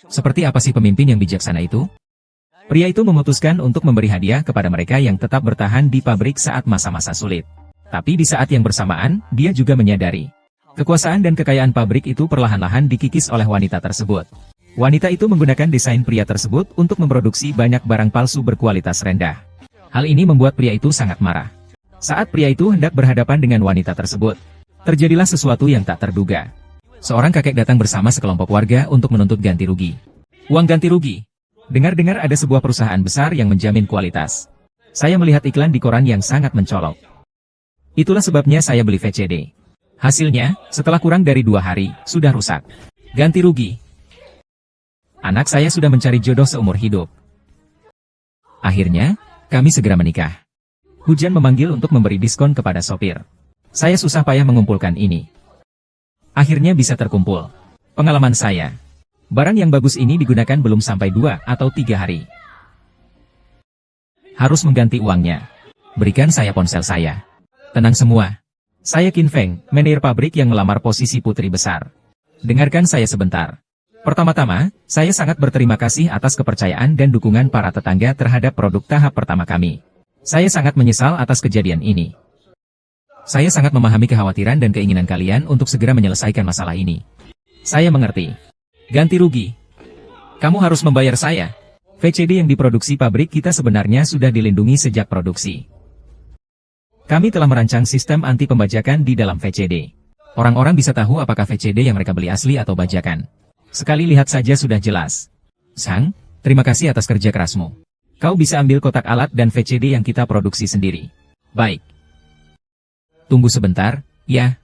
Seperti apa sih pemimpin yang bijaksana itu? Pria itu memutuskan untuk memberi hadiah kepada mereka yang tetap bertahan di pabrik saat masa-masa sulit. Tapi di saat yang bersamaan, dia juga menyadari kekuasaan dan kekayaan pabrik itu perlahan-lahan dikikis oleh wanita tersebut. Wanita itu menggunakan desain pria tersebut untuk memproduksi banyak barang palsu berkualitas rendah. Hal ini membuat pria itu sangat marah. Saat pria itu hendak berhadapan dengan wanita tersebut, terjadilah sesuatu yang tak terduga. Seorang kakek datang bersama sekelompok warga untuk menuntut ganti rugi. Uang ganti rugi. Dengar-dengar ada sebuah perusahaan besar yang menjamin kualitas. Saya melihat iklan di koran yang sangat mencolok. Itulah sebabnya saya beli VCD. Hasilnya, setelah kurang dari 2 hari, sudah rusak. Ganti rugi. Anak saya sudah mencari jodoh seumur hidup. Akhirnya, kami segera menikah. Hujan memanggil untuk memberi diskon kepada sopir. Saya susah payah mengumpulkan ini. Akhirnya bisa terkumpul. Pengalaman saya. Barang yang bagus ini digunakan belum sampai 2 atau 3 hari. Harus mengganti uangnya. Berikan saya ponsel saya. Tenang semua. Saya Qin Feng, manajer pabrik yang melamar posisi putri besar. Dengarkan saya sebentar. Pertama-tama, saya sangat berterima kasih atas kepercayaan dan dukungan para tetangga terhadap produk tahap pertama kami. Saya sangat menyesal atas kejadian ini. Saya sangat memahami kekhawatiran dan keinginan kalian untuk segera menyelesaikan masalah ini. Saya mengerti. Ganti rugi. Kamu harus membayar saya. VCD yang diproduksi pabrik kita sebenarnya sudah dilindungi sejak produksi. Kami telah merancang sistem anti pembajakan di dalam VCD. Orang-orang bisa tahu apakah VCD yang mereka beli asli atau bajakan. Sekali lihat saja sudah jelas. Sang, terima kasih atas kerja kerasmu. Kau bisa ambil kotak alat dan VCD yang kita produksi sendiri. Baik. Tunggu sebentar, ya.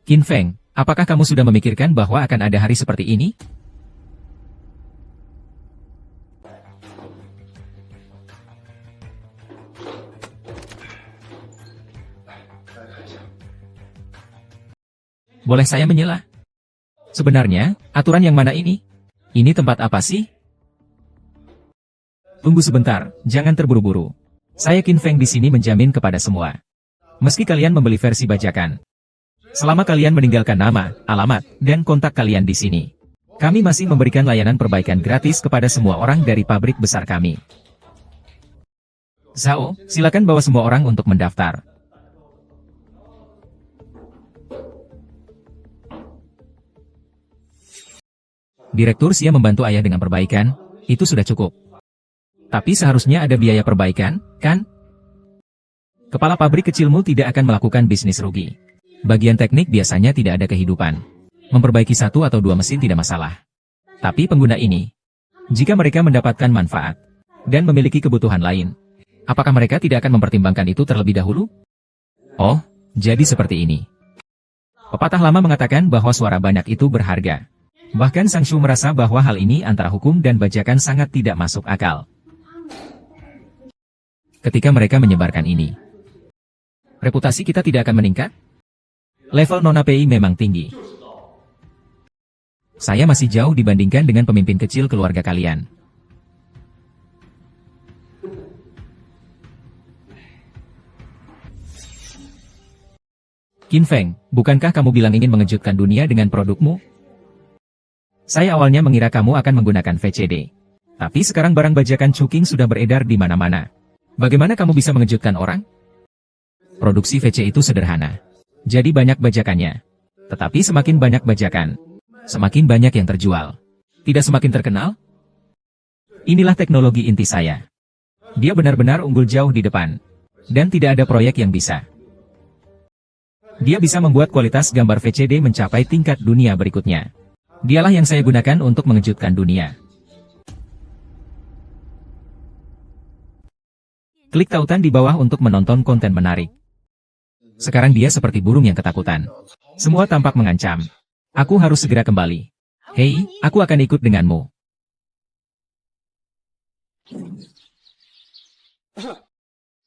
Qin Feng, apakah kamu sudah memikirkan bahwa akan ada hari seperti ini? Boleh saya menyela? Sebenarnya, aturan yang mana ini? Ini tempat apa sih? Tunggu sebentar, jangan terburu-buru. Saya Qin Feng di sini menjamin kepada semua. Meski kalian membeli versi bajakan, selama kalian meninggalkan nama, alamat, dan kontak kalian di sini, kami masih memberikan layanan perbaikan gratis kepada semua orang dari pabrik besar kami. Zhao, silakan bawa semua orang untuk mendaftar. Direktur Xia membantu ayah dengan perbaikan, itu sudah cukup. Tapi seharusnya ada biaya perbaikan, kan? Kepala pabrik kecilmu tidak akan melakukan bisnis rugi. Bagian teknik biasanya tidak ada kehidupan. Memperbaiki 1 atau 2 mesin tidak masalah. Tapi pengguna ini, jika mereka mendapatkan manfaat dan memiliki kebutuhan lain, apakah mereka tidak akan mempertimbangkan itu terlebih dahulu? Oh, jadi seperti ini. Pepatah lama mengatakan bahwa suara banyak itu berharga. Bahkan Sang Shu merasa bahwa hal ini antara hukum dan bajakan sangat tidak masuk akal. Ketika mereka menyebarkan ini, reputasi kita tidak akan meningkat? Level Nona PI memang tinggi. Saya masih jauh dibandingkan dengan pemimpin kecil keluarga kalian. Qin Feng, bukankah kamu bilang ingin mengejutkan dunia dengan produkmu? Saya awalnya mengira kamu akan menggunakan VCD. Tapi sekarang barang bajakan Chuking sudah beredar di mana-mana. Bagaimana kamu bisa mengejutkan orang? Produksi VC itu sederhana. Jadi banyak bajakannya. Tetapi semakin banyak bajakan, semakin banyak yang terjual. Tidak semakin terkenal? Inilah teknologi inti saya. Dia benar-benar unggul jauh di depan. Dan tidak ada proyek yang bisa. Dia bisa membuat kualitas gambar VCD mencapai tingkat dunia berikutnya. Dialah yang saya gunakan untuk mengejutkan dunia. Klik tautan di bawah untuk menonton konten menarik. Sekarang dia seperti burung yang ketakutan. Semua tampak mengancam. Aku harus segera kembali. Hei, aku akan ikut denganmu.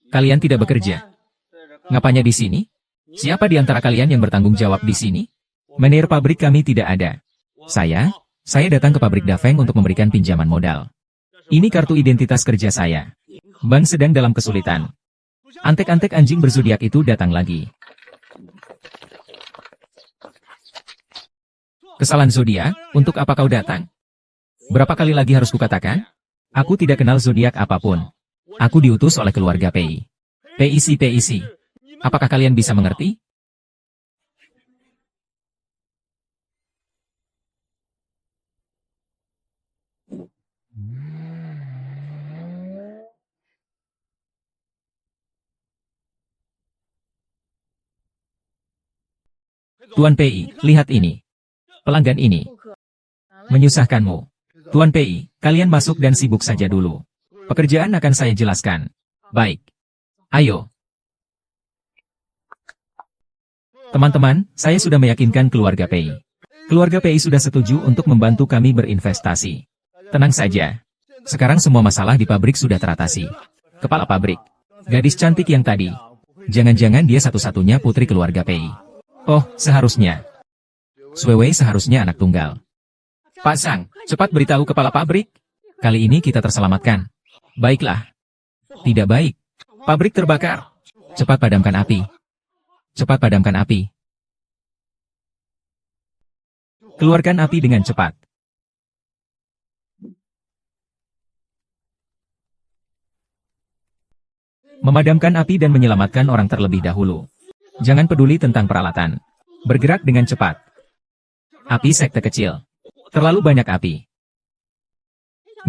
Kalian tidak bekerja? Ngapanya di sini? Siapa di antara kalian yang bertanggung jawab di sini? Manajer pabrik kami tidak ada. Saya datang ke pabrik Dafeng untuk memberikan pinjaman modal. Ini kartu identitas kerja saya. Bank sedang dalam kesulitan. Antek-antek anjing berzodiak itu datang lagi. Kesalahan zodiak, untuk apa kau datang? Berapa kali lagi harus kukatakan? Aku tidak kenal zodiak apapun. Aku diutus oleh keluarga PI. PIC. Apakah kalian bisa mengerti? Tuan PI, lihat ini. Pelanggan ini. Menyusahkanmu. Tuan PI, kalian masuk dan sibuk saja dulu. Pekerjaan akan saya jelaskan. Baik. Ayo. Teman-teman, saya sudah meyakinkan keluarga PI. Keluarga PI sudah setuju untuk membantu kami berinvestasi. Tenang saja. Sekarang semua masalah di pabrik sudah teratasi. Kepala pabrik. Gadis cantik yang tadi. Jangan-jangan dia satu-satunya putri keluarga PI. Oh, seharusnya. Swewei seharusnya anak tunggal. Pak Sang, cepat beritahu kepala pabrik. Kali ini kita terselamatkan. Baiklah. Tidak baik. Pabrik terbakar. Cepat padamkan api. Cepat padamkan api. Keluarkan api dengan cepat. Memadamkan api dan menyelamatkan orang terlebih dahulu. Jangan peduli tentang peralatan. Bergerak dengan cepat. Api sekte kecil. Terlalu banyak api.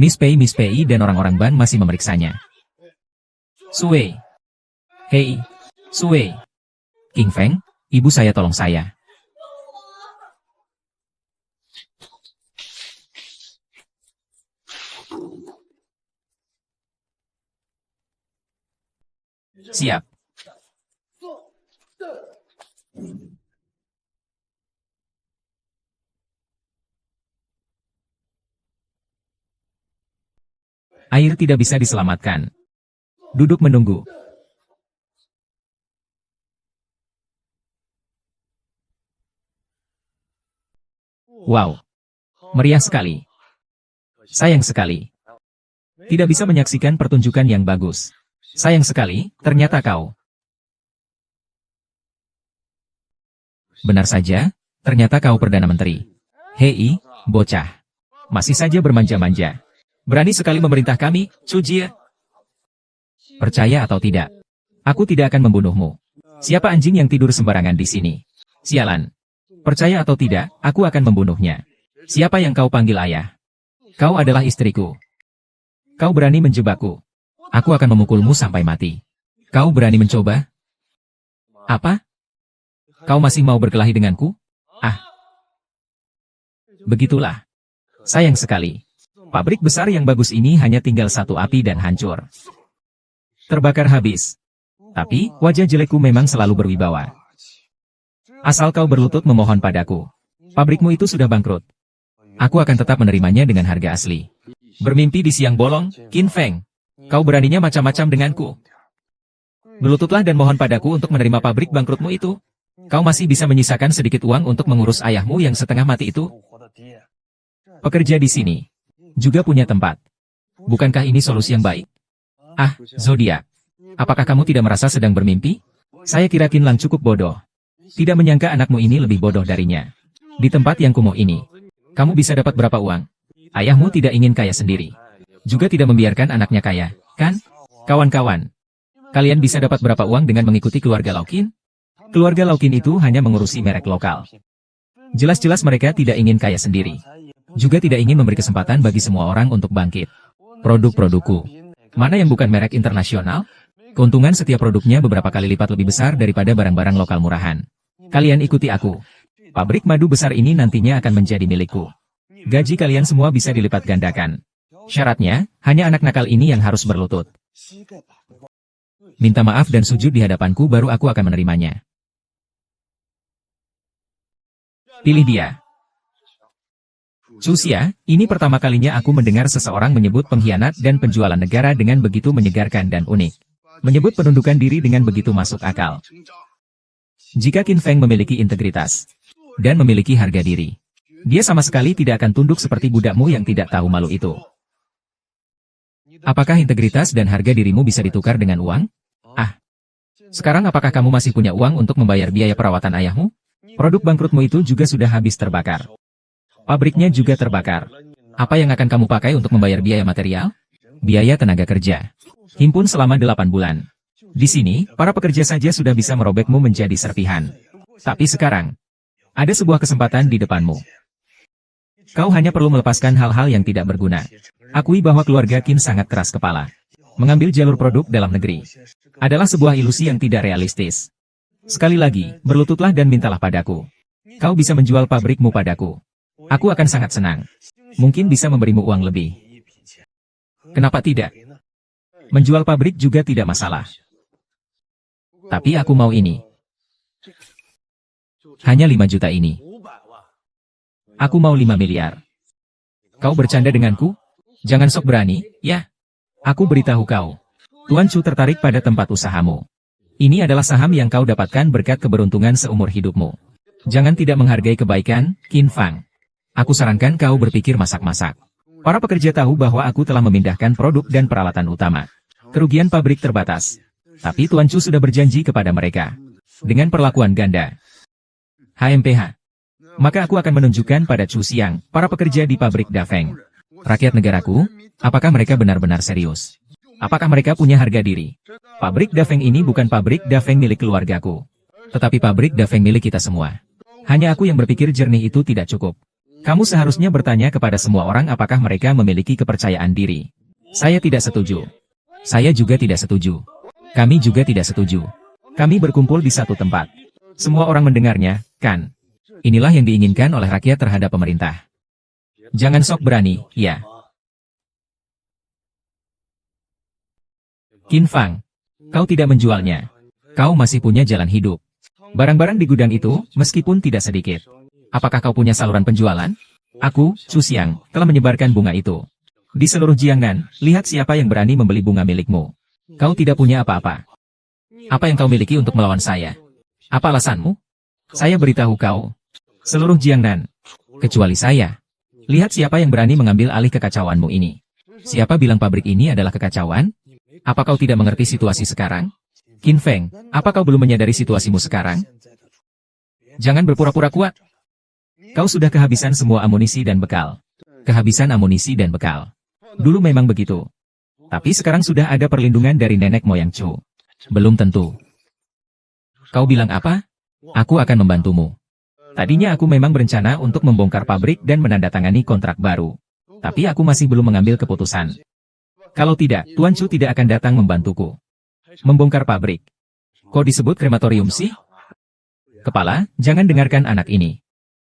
Miss Pei dan orang-orang ban masih memeriksanya. Sue. Hei. Sue. King Feng, ibu saya tolong saya. Siap. Air tidak bisa diselamatkan. Duduk menunggu. Wow. Meriah sekali. Sayang sekali. Tidak bisa menyaksikan pertunjukan yang bagus. Sayang sekali, ternyata kau. Benar saja, ternyata kau Perdana Menteri. Hei, bocah. Masih saja bermanja-manja. Berani sekali memerintah kami, Cujie. Percaya atau tidak, aku tidak akan membunuhmu. Siapa anjing yang tidur sembarangan di sini? Sialan. Percaya atau tidak, aku akan membunuhnya. Siapa yang kau panggil ayah? Kau adalah istriku. Kau berani menjebakku. Aku akan memukulmu sampai mati. Kau berani mencoba? Apa? Kau masih mau berkelahi denganku? Ah. Begitulah. Sayang sekali. Pabrik besar yang bagus ini hanya tinggal satu api dan hancur. Terbakar habis. Tapi, wajah jelekku memang selalu berwibawa. Asal kau berlutut memohon padaku. Pabrikmu itu sudah bangkrut. Aku akan tetap menerimanya dengan harga asli. Bermimpi di siang bolong, Qin Feng. Kau beraninya macam-macam denganku. Berlututlah dan mohon padaku untuk menerima pabrik bangkrutmu itu. Kau masih bisa menyisakan sedikit uang untuk mengurus ayahmu yang setengah mati itu. Pekerja di sini juga punya tempat. Bukankah ini solusi yang baik? Ah, Zodiak. Apakah kamu tidak merasa sedang bermimpi? Saya kira Qin Lang cukup bodoh. Tidak menyangka anakmu ini lebih bodoh darinya. Di tempat yang kumuh ini, kamu bisa dapat berapa uang? Ayahmu tidak ingin kaya sendiri. Juga tidak membiarkan anaknya kaya, kan? Kawan-kawan, kalian bisa dapat berapa uang dengan mengikuti keluarga Laukin? Keluarga Laukin itu hanya mengurusi merek lokal. Jelas-jelas mereka tidak ingin kaya sendiri. Juga tidak ingin memberi kesempatan bagi semua orang untuk bangkit. Produk-produkku. Mana yang bukan merek internasional? Keuntungan setiap produknya beberapa kali lipat lebih besar daripada barang-barang lokal murahan. Kalian ikuti aku. Pabrik madu besar ini nantinya akan menjadi milikku. Gaji kalian semua bisa dilipat gandakan. Syaratnya, hanya anak nakal ini yang harus berlutut. Minta maaf dan sujud di hadapanku baru aku akan menerimanya. Pilih dia. Cusia, ini pertama kalinya aku mendengar seseorang menyebut pengkhianat dan penjualan negara dengan begitu menyegarkan dan unik. Menyebut penundukan diri dengan begitu masuk akal. Jika Qin Feng memiliki integritas dan memiliki harga diri, dia sama sekali tidak akan tunduk seperti budakmu yang tidak tahu malu itu. Apakah integritas dan harga dirimu bisa ditukar dengan uang? Ah. Sekarang apakah kamu masih punya uang untuk membayar biaya perawatan ayahmu? Produk bangkrutmu itu juga sudah habis terbakar. Pabriknya juga terbakar. Apa yang akan kamu pakai untuk membayar biaya material? Biaya tenaga kerja. Himpun selama 8 bulan. Di sini, para pekerja saja sudah bisa merobekmu menjadi serpihan. Tapi sekarang, ada sebuah kesempatan di depanmu. Kau hanya perlu melepaskan hal-hal yang tidak berguna. Akui bahwa keluarga Qin sangat keras kepala. Mengambil jalur produk dalam negeri adalah sebuah ilusi yang tidak realistis. Sekali lagi, berlututlah dan mintalah padaku. Kau bisa menjual pabrikmu padaku. Aku akan sangat senang. Mungkin bisa memberimu uang lebih. Kenapa tidak? Menjual pabrik juga tidak masalah. Tapi aku mau ini. Hanya 5 juta ini. Aku mau 5 miliar. Kau bercanda denganku? Jangan sok berani, ya? Aku beritahu kau. Tuan Chu tertarik pada tempat usahamu. Ini adalah saham yang kau dapatkan berkat keberuntungan seumur hidupmu. Jangan tidak menghargai kebaikan, Qin Fang. Aku sarankan kau berpikir masak-masak. Para pekerja tahu bahwa aku telah memindahkan produk dan peralatan utama. Kerugian pabrik terbatas. Tapi Tuan Chu sudah berjanji kepada mereka. Dengan perlakuan ganda. HMPH. Maka aku akan menunjukkan pada Chu Xiang, para pekerja di pabrik Dafeng. Rakyat negaraku, apakah mereka benar-benar serius? Apakah mereka punya harga diri? Pabrik Dafeng ini bukan pabrik Dafeng milik keluargaku. Tetapi pabrik Dafeng milik kita semua. Hanya aku yang berpikir jernih itu tidak cukup. Kamu seharusnya bertanya kepada semua orang apakah mereka memiliki kepercayaan diri. Saya tidak setuju. Saya juga tidak setuju. Kami juga tidak setuju. Kami berkumpul di satu tempat. Semua orang mendengarnya, kan? Inilah yang diinginkan oleh rakyat terhadap pemerintah. Jangan sok berani, ya. Qin Fang, kau tidak menjualnya. Kau masih punya jalan hidup. Barang-barang di gudang itu, meskipun tidak sedikit. Apakah kau punya saluran penjualan? Aku, Chu Xiang, telah menyebarkan bunga itu. Di seluruh Jiangnan, lihat siapa yang berani membeli bunga milikmu. Kau tidak punya apa-apa. Apa yang kau miliki untuk melawan saya? Apa alasanmu? Saya beritahu kau. Seluruh Jiangnan. Kecuali saya. Lihat siapa yang berani mengambil alih kekacauanmu ini. Siapa bilang pabrik ini adalah kekacauan? Apa kau tidak mengerti situasi sekarang? Qin Feng, apa kau belum menyadari situasimu sekarang? Jangan berpura-pura kuat. Kau sudah kehabisan semua amunisi dan bekal. Kehabisan amunisi dan bekal. Dulu memang begitu. Tapi sekarang sudah ada perlindungan dari nenek moyang Chu. Belum tentu. Kau bilang apa? Aku akan membantumu. Tadinya aku memang berencana untuk membongkar pabrik dan menandatangani kontrak baru. Tapi aku masih belum mengambil keputusan. Kalau tidak, Tuan Chu tidak akan datang membantuku. Membongkar pabrik. Kok disebut krematorium sih? Kepala, jangan dengarkan anak ini.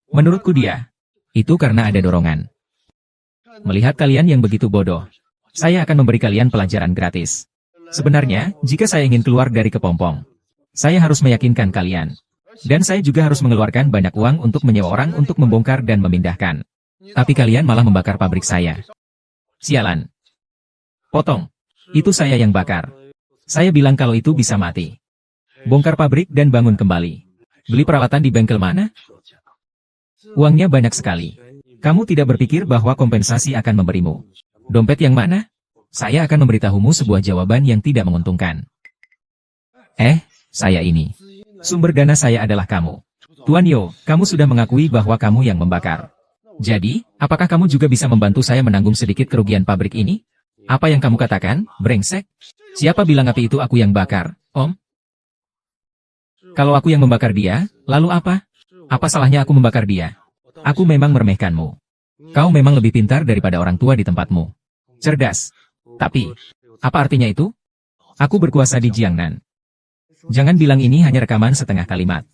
Menurutku dia, itu karena ada dorongan. Melihat kalian yang begitu bodoh, saya akan memberi kalian pelajaran gratis. Sebenarnya, jika saya ingin keluar dari kepompong, saya harus meyakinkan kalian. Dan saya juga harus mengeluarkan banyak uang untuk menyewa orang untuk membongkar dan memindahkan. Tapi kalian malah membakar pabrik saya. Sialan. Potong. Itu saya yang bakar. Saya bilang kalau itu bisa mati. Bongkar pabrik dan bangun kembali. Beli peralatan di bengkel mana? Uangnya banyak sekali. Kamu tidak berpikir bahwa kompensasi akan memberimu. Dompet yang mana? Saya akan memberitahumu sebuah jawaban yang tidak menguntungkan. Saya ini. Sumber dana saya adalah kamu. Tuan Yo, kamu sudah mengakui bahwa kamu yang membakar. Jadi, apakah kamu juga bisa membantu saya menanggung sedikit kerugian pabrik ini? Apa yang kamu katakan, brengsek? Siapa bilang api itu aku yang bakar, Om? Kalau aku yang membakar dia, lalu apa? Apa salahnya aku membakar dia? Aku memang meremehkanmu. Kau memang lebih pintar daripada orang tua di tempatmu. Cerdas. Tapi, apa artinya itu? Aku berkuasa di Jiangnan. Jangan bilang ini hanya rekaman setengah kalimat.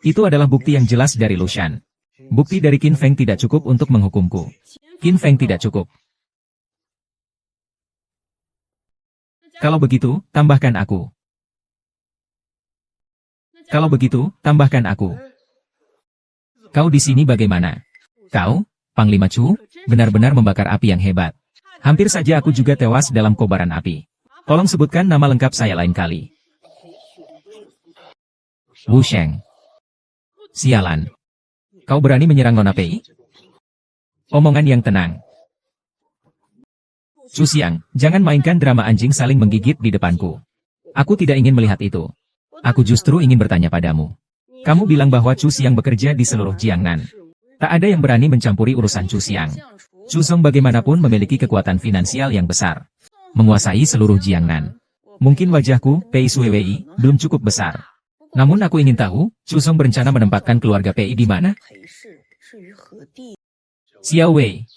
Itu adalah bukti yang jelas dari Lushan. Bukti dari Qin Feng tidak cukup untuk menghukumku. Qin Feng tidak cukup. Kalau begitu, tambahkan aku. Kalau begitu, tambahkan aku. Kau di sini bagaimana? Kau, Panglima Chu, benar-benar membakar api yang hebat. Hampir saja aku juga tewas dalam kobaran api. Tolong sebutkan nama lengkap saya lain kali. Wu Sheng. Sialan. Kau berani menyerang Nona Pei? Omongan yang tenang. Chu Xiang, jangan mainkan drama anjing saling menggigit di depanku. Aku tidak ingin melihat itu. Aku justru ingin bertanya padamu. Kamu bilang bahwa Chu Xiang bekerja di seluruh Jiangnan. Tak ada yang berani mencampuri urusan Chu Xiang. Chu Song bagaimanapun memiliki kekuatan finansial yang besar. Menguasai seluruh Jiangnan. Mungkin wajahku, Pei Sui, belum cukup besar. Namun aku ingin tahu, Chu Song berencana menempatkan keluarga Pei di mana? Xiao Wei.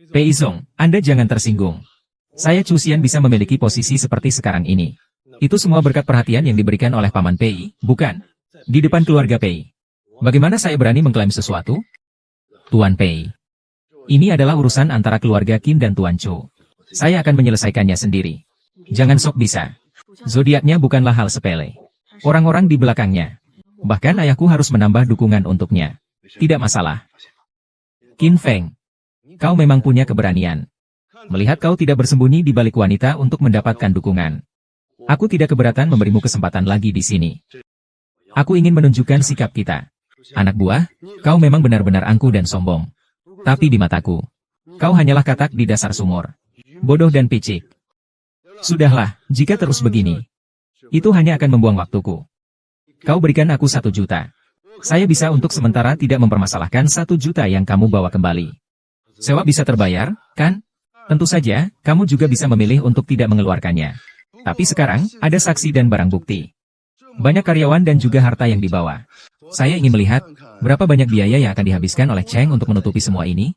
Pei Song, Anda jangan tersinggung. Saya Chu Xian bisa memiliki posisi seperti sekarang ini. Itu semua berkat perhatian yang diberikan oleh Paman Pei, bukan? Di depan keluarga Pei. Bagaimana saya berani mengklaim sesuatu? Tuan Pei. Ini adalah urusan antara keluarga Qin dan Tuan Chu. Saya akan menyelesaikannya sendiri. Jangan sok bisa. Zodiaknya bukanlah hal sepele. Orang-orang di belakangnya. Bahkan ayahku harus menambah dukungan untuknya. Tidak masalah. Qin Feng. Kau memang punya keberanian. Melihat kau tidak bersembunyi di balik wanita untuk mendapatkan dukungan. Aku tidak keberatan memberimu kesempatan lagi di sini. Aku ingin menunjukkan sikap kita. Anak buah, kau memang benar-benar angkuh dan sombong. Tapi di mataku, kau hanyalah katak di dasar sumur. Bodoh dan picik. Sudahlah, jika terus begini, itu hanya akan membuang waktuku. Kau berikan aku 1 juta. Saya bisa untuk sementara tidak mempermasalahkan 1 juta yang kamu bawa kembali. Sewa bisa terbayar, kan? Tentu saja, kamu juga bisa memilih untuk tidak mengeluarkannya. Tapi sekarang, ada saksi dan barang bukti. Banyak karyawan dan juga harta yang dibawa. Saya ingin melihat, berapa banyak biaya yang akan dihabiskan oleh Cheng untuk menutupi semua ini?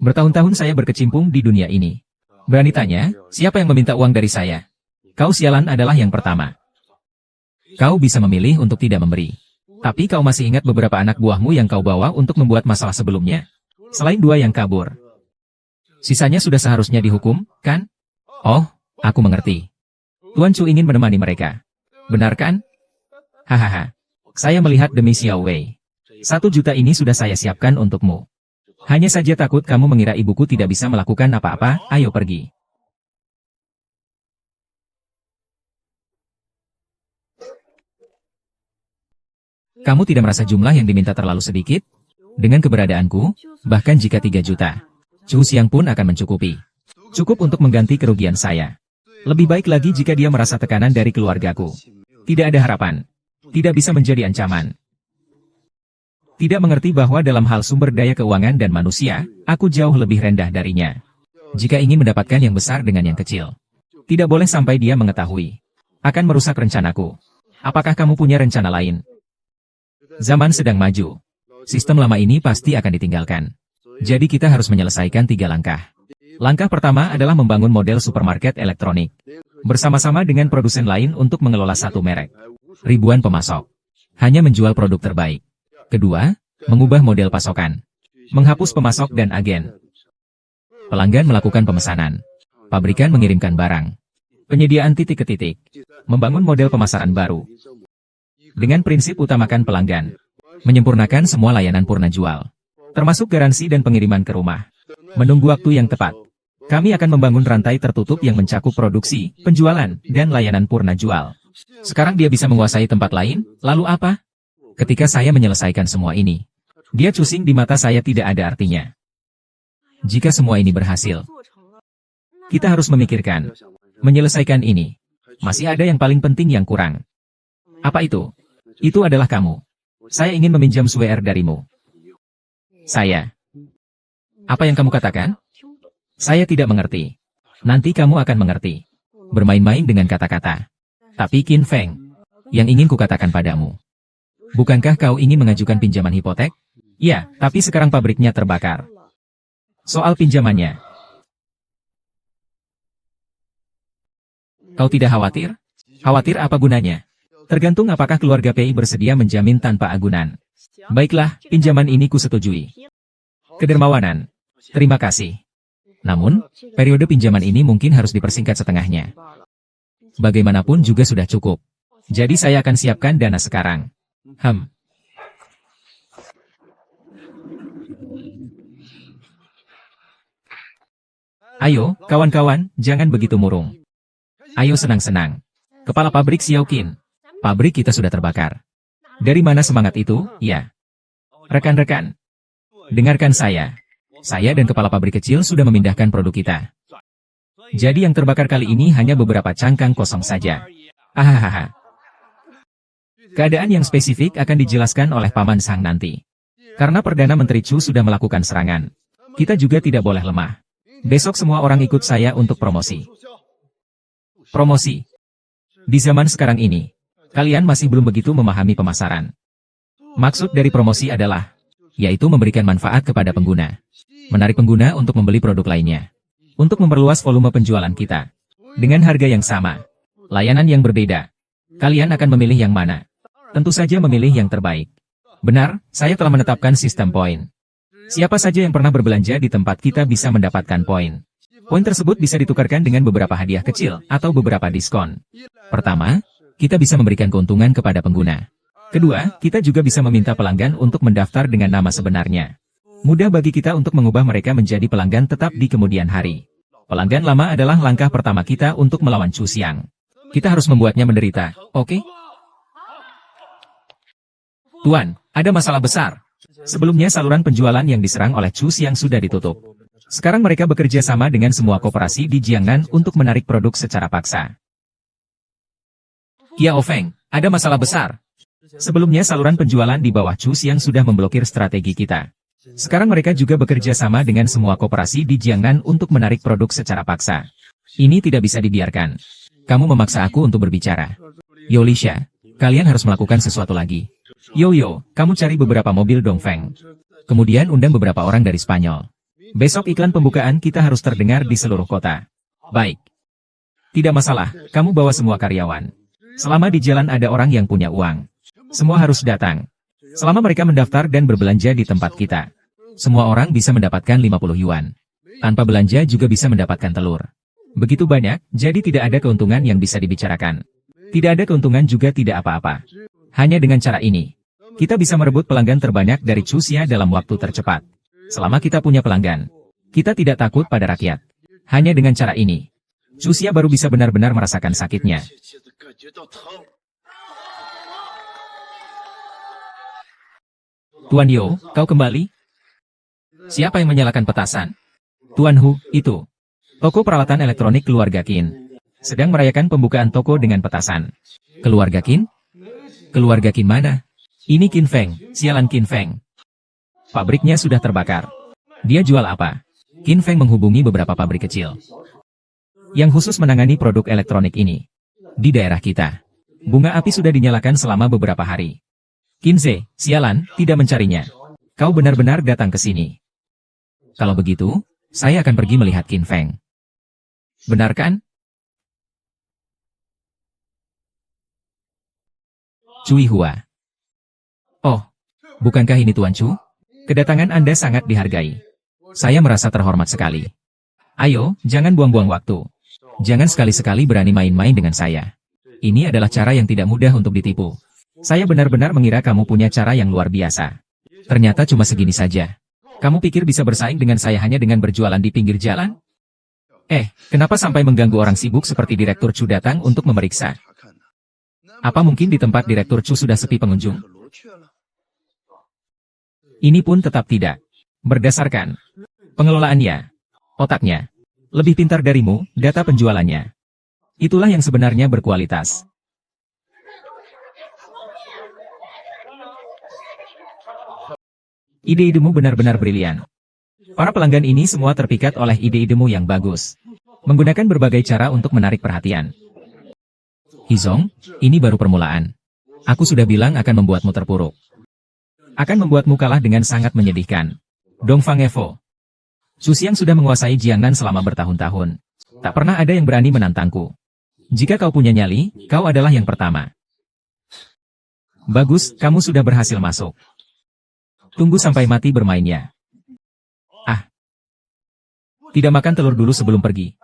Bertahun-tahun saya berkecimpung di dunia ini. Berani tanya, siapa yang meminta uang dari saya? Kau sialan adalah yang pertama. Kau bisa memilih untuk tidak memberi. Tapi kau masih ingat beberapa anak buahmu yang kau bawa untuk membuat masalah sebelumnya? Selain 2 yang kabur. Sisanya sudah seharusnya dihukum, kan? Oh, aku mengerti. Tuan Chu ingin menemani mereka. Benar kan? Hahaha. Saya melihat demi Xiao Wei. 1 juta ini sudah saya siapkan untukmu. Hanya saja takut kamu mengira ibuku tidak bisa melakukan apa-apa, ayo pergi. Kamu tidak merasa jumlah yang diminta terlalu sedikit? Dengan keberadaanku, bahkan jika 3 juta, Chu Xiang pun akan mencukupi. Cukup untuk mengganti kerugian saya. Lebih baik lagi jika dia merasa tekanan dari keluargaku. Tidak ada harapan. Tidak bisa menjadi ancaman. Tidak mengerti bahwa dalam hal sumber daya keuangan dan manusia, aku jauh lebih rendah darinya. Jika ingin mendapatkan yang besar dengan yang kecil, tidak boleh sampai dia mengetahui. Akan merusak rencanaku. Apakah kamu punya rencana lain? Zaman sedang maju. Sistem lama ini pasti akan ditinggalkan. Jadi kita harus menyelesaikan 3 langkah. Langkah pertama adalah membangun model supermarket elektronik. Bersama-sama dengan produsen lain untuk mengelola 1 merek. Ribuan pemasok. Hanya menjual produk terbaik. Kedua, mengubah model pasokan. Menghapus pemasok dan agen. Pelanggan melakukan pemesanan. Pabrikan mengirimkan barang. Penyediaan titik ke titik. Membangun model pemasaran baru. Dengan prinsip utamakan pelanggan. Menyempurnakan semua layanan purna jual. Termasuk garansi dan pengiriman ke rumah. Menunggu waktu yang tepat. Kami akan membangun rantai tertutup yang mencakup produksi, penjualan, dan layanan purna jual. Sekarang dia bisa menguasai tempat lain, lalu apa? Ketika saya menyelesaikan semua ini, dia cusing di mata saya tidak ada artinya. Jika semua ini berhasil, kita harus memikirkan, menyelesaikan ini. Masih ada yang paling penting yang kurang. Apa itu? Itu adalah kamu. Saya ingin meminjam swear darimu. Saya. Apa yang kamu katakan? Saya tidak mengerti. Nanti kamu akan mengerti. Bermain-main dengan kata-kata. Tapi Qin Feng, yang ingin kukatakan padamu. Bukankah kau ingin mengajukan pinjaman hipotek? Ya, tapi sekarang pabriknya terbakar. Soal pinjamannya. Kau tidak khawatir? Khawatir apa gunanya? Tergantung apakah keluarga Pei bersedia menjamin tanpa agunan. Baiklah, pinjaman ini kusetujui. Kedermawanan. Terima kasih. Namun, periode pinjaman ini mungkin harus dipersingkat setengahnya. Bagaimanapun juga sudah cukup. Jadi saya akan siapkan dana sekarang. Ayo, kawan-kawan, jangan begitu murung. Ayo senang-senang. Kepala pabrik Xiao Qin. Pabrik kita sudah terbakar. Dari mana semangat itu, ya? Rekan-rekan, dengarkan saya. Saya dan kepala pabrik kecil sudah memindahkan produk kita. Jadi yang terbakar kali ini hanya beberapa cangkang kosong saja. Hahaha. Keadaan yang spesifik akan dijelaskan oleh Paman Sang nanti. Karena Perdana Menteri Chu sudah melakukan serangan. Kita juga tidak boleh lemah. Besok semua orang ikut saya untuk promosi. Promosi. Di zaman sekarang ini, kalian masih belum begitu memahami pemasaran. Maksud dari promosi adalah, yaitu memberikan manfaat kepada pengguna. Menarik pengguna untuk membeli produk lainnya. Untuk memperluas volume penjualan kita. Dengan harga yang sama. Layanan yang berbeda. Kalian akan memilih yang mana? Tentu saja memilih yang terbaik. Benar, saya telah menetapkan sistem poin. Siapa saja yang pernah berbelanja di tempat kita bisa mendapatkan poin. Poin tersebut bisa ditukarkan dengan beberapa hadiah kecil atau beberapa diskon. Pertama, kita bisa memberikan keuntungan kepada pengguna. Kedua, kita juga bisa meminta pelanggan untuk mendaftar dengan nama sebenarnya. Mudah bagi kita untuk mengubah mereka menjadi pelanggan tetap di kemudian hari. Pelanggan lama adalah langkah pertama kita untuk melawan Chu Xiang. Kita harus membuatnya menderita, oke? Tuan, ada masalah besar. Sebelumnya saluran penjualan yang diserang oleh Chu Xiang sudah ditutup. Sekarang mereka bekerja sama dengan semua koperasi di Jiangnan untuk menarik produk secara paksa. Qiao Feng, ada masalah besar. Sebelumnya saluran penjualan di bawah Chu Xiang sudah memblokir strategi kita. Sekarang mereka juga bekerja sama dengan semua koperasi di Jiangnan untuk menarik produk secara paksa. Ini tidak bisa dibiarkan. Kamu memaksa aku untuk berbicara. Yo Lisha, kalian harus melakukan sesuatu lagi. Yo, kamu cari beberapa mobil Dongfeng. Kemudian undang beberapa orang dari Spanyol. Besok iklan pembukaan kita harus terdengar di seluruh kota. Baik. Tidak masalah, kamu bawa semua karyawan. Selama di jalan ada orang yang punya uang. Semua harus datang. Selama mereka mendaftar dan berbelanja di tempat kita. Semua orang bisa mendapatkan 50 yuan. Tanpa belanja juga bisa mendapatkan telur. Begitu banyak, jadi tidak ada keuntungan yang bisa dibicarakan. Tidak ada keuntungan juga tidak apa-apa. Hanya dengan cara ini, kita bisa merebut pelanggan terbanyak dari Chu Xia dalam waktu tercepat. Selama kita punya pelanggan, kita tidak takut pada rakyat. Hanya dengan cara ini, Chu Xia baru bisa benar-benar merasakan sakitnya. Tuan Yo, kau kembali? Siapa yang menyalakan petasan? Tuan Hu, itu. Toko peralatan elektronik keluarga Qin. Sedang merayakan pembukaan toko dengan petasan. Keluarga Qin? Keluarga Qin mana? Ini Qin Feng, sialan Qin Feng. Pabriknya sudah terbakar. Dia jual apa? Qin Feng menghubungi beberapa pabrik kecil yang khusus menangani produk elektronik ini. Di daerah kita, bunga api sudah dinyalakan selama beberapa hari. Qin Ze, sialan, tidak mencarinya. Kau benar-benar datang ke sini. Kalau begitu, saya akan pergi melihat Qin Feng. Benar kan? Cui Hua. Oh, bukankah ini Tuan Chu? Kedatangan Anda sangat dihargai. Saya merasa terhormat sekali. Ayo, jangan buang-buang waktu. Jangan sekali-sekali berani main-main dengan saya. Ini adalah cara yang tidak mudah untuk ditipu. Saya benar-benar mengira kamu punya cara yang luar biasa. Ternyata cuma segini saja. Kamu pikir bisa bersaing dengan saya hanya dengan berjualan di pinggir jalan? Kenapa sampai mengganggu orang sibuk seperti Direktur Chu datang untuk memeriksa? Apa mungkin di tempat Direktur Chu sudah sepi pengunjung? Ini pun tetap tidak. Berdasarkan pengelolaannya, otaknya, lebih pintar darimu, data penjualannya. Itulah yang sebenarnya berkualitas. Ide-idemu benar-benar brilian. Para pelanggan ini semua terpikat oleh ide-idemu yang bagus. Menggunakan berbagai cara untuk menarik perhatian. Hizong, ini baru permulaan. Aku sudah bilang akan membuatmu terpuruk. Akan membuatmu kalah dengan sangat menyedihkan. Dongfang Evo. Chu Xiang sudah menguasai Jiangnan selama bertahun-tahun. Tak pernah ada yang berani menantangku. Jika kau punya nyali, kau adalah yang pertama. Bagus, kamu sudah berhasil masuk. Tunggu sampai mati bermainnya. Tidak makan telur dulu sebelum pergi.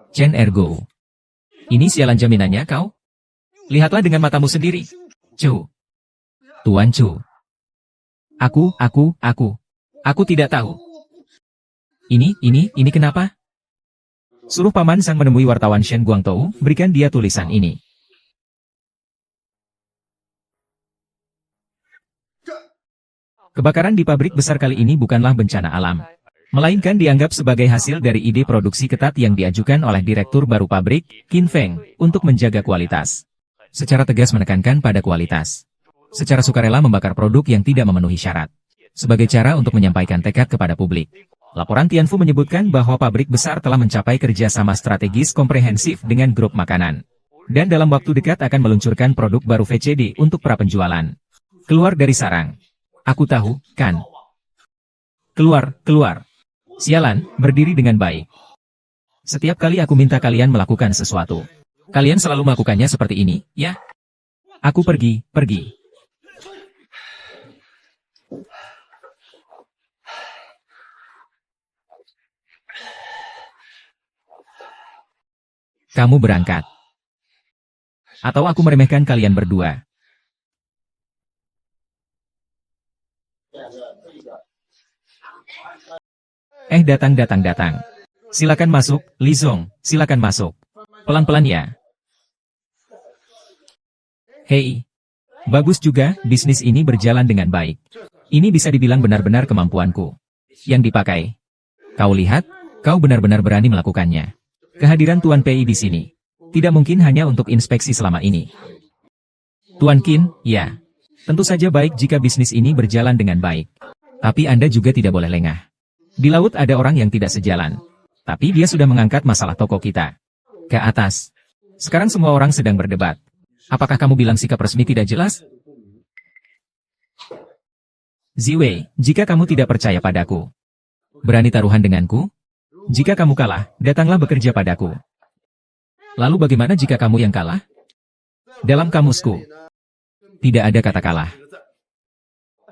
Chen Ergo. Ini sialan jaminannya kau? Lihatlah dengan matamu sendiri. Chu. Tuan Chu. Aku. Aku tidak tahu. Ini kenapa? Suruh Paman Sang menemui wartawan Shen Guangtou, berikan dia tulisan ini. Kebakaran di pabrik besar kali ini bukanlah bencana alam, melainkan dianggap sebagai hasil dari ide produksi ketat yang diajukan oleh Direktur Baru Pabrik, Qin Feng, untuk menjaga kualitas. Secara tegas menekankan pada kualitas. Secara sukarela membakar produk yang tidak memenuhi syarat. Sebagai cara untuk menyampaikan tekad kepada publik. Laporan Tianfu menyebutkan bahwa pabrik besar telah mencapai kerjasama strategis komprehensif dengan grup makanan. Dan dalam waktu dekat akan meluncurkan produk baru VCD untuk pra penjualan. Keluar dari sarang. Aku tahu, kan? Keluar. Sialan, berdiri dengan baik. Setiap kali aku minta kalian melakukan sesuatu, kalian selalu melakukannya seperti ini, ya? Aku pergi. Kamu berangkat. Atau aku meremehkan kalian berdua. Datang. Silakan masuk, Li Zong, silakan masuk. Pelan-pelan ya. Hei. Bagus juga, bisnis ini berjalan dengan baik. Ini bisa dibilang benar-benar kemampuanku. Yang dipakai. Kau lihat, kau benar-benar berani melakukannya. Kehadiran Tuan Pei di sini. Tidak mungkin hanya untuk inspeksi selama ini. Tuan Qin, ya. Tentu saja baik jika bisnis ini berjalan dengan baik. Tapi Anda juga tidak boleh lengah. Di laut ada orang yang tidak sejalan. Tapi dia sudah mengangkat masalah toko kita ke atas. Sekarang semua orang sedang berdebat. Apakah kamu bilang sikap resmi tidak jelas? Ziwei, jika kamu tidak percaya padaku, berani taruhan denganku? Jika kamu kalah, datanglah bekerja padaku. Lalu bagaimana jika kamu yang kalah? Dalam kamusku, tidak ada kata kalah.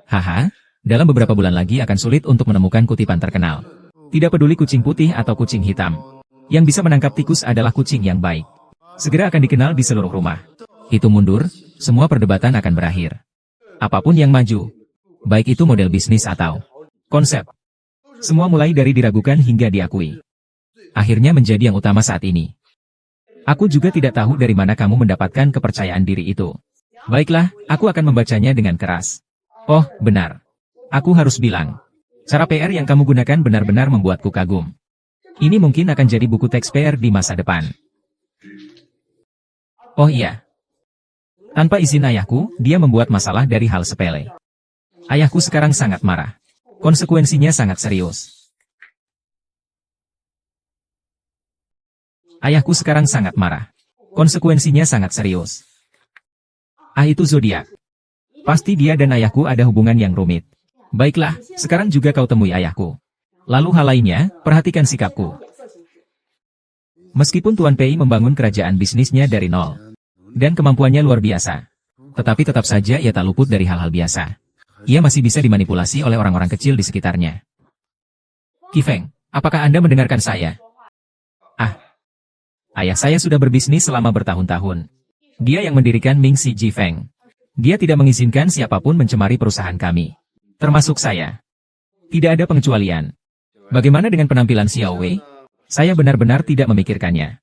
Haha. Dalam beberapa bulan lagi akan sulit untuk menemukan kutipan terkenal. Tidak peduli kucing putih atau kucing hitam. Yang bisa menangkap tikus adalah kucing yang baik. Segera akan dikenal di seluruh rumah. Itu mundur, semua perdebatan akan berakhir. Apapun yang maju, baik itu model bisnis atau konsep, semua mulai dari diragukan hingga diakui. Akhirnya menjadi yang utama saat ini. Aku juga tidak tahu dari mana kamu mendapatkan kepercayaan diri itu. Baiklah, aku akan membacanya dengan keras. Oh, benar. Aku harus bilang, cara PR yang kamu gunakan benar-benar membuatku kagum. Ini mungkin akan jadi buku teks PR di masa depan. Oh iya. Tanpa izin ayahku, dia membuat masalah dari hal sepele. Ayahku sekarang sangat marah. Konsekuensinya sangat serius. Ayahku sekarang sangat marah. Konsekuensinya sangat serius. Itu zodiak. Pasti dia dan ayahku ada hubungan yang rumit. Baiklah, sekarang juga kau temui ayahku. Lalu hal lainnya, perhatikan sikapku. Meskipun Tuan Pei membangun kerajaan bisnisnya dari nol, dan kemampuannya luar biasa, tetapi tetap saja ia tak luput dari hal-hal biasa. Ia masih bisa dimanipulasi oleh orang-orang kecil di sekitarnya. Qi Feng, apakah Anda mendengarkan saya? Ayah saya sudah berbisnis selama bertahun-tahun. Dia yang mendirikan Ming Si Ji Feng. Dia tidak mengizinkan siapapun mencemari perusahaan kami. Termasuk saya. Tidak ada pengecualian. Bagaimana dengan penampilan Xiao Wei? Saya benar-benar tidak memikirkannya.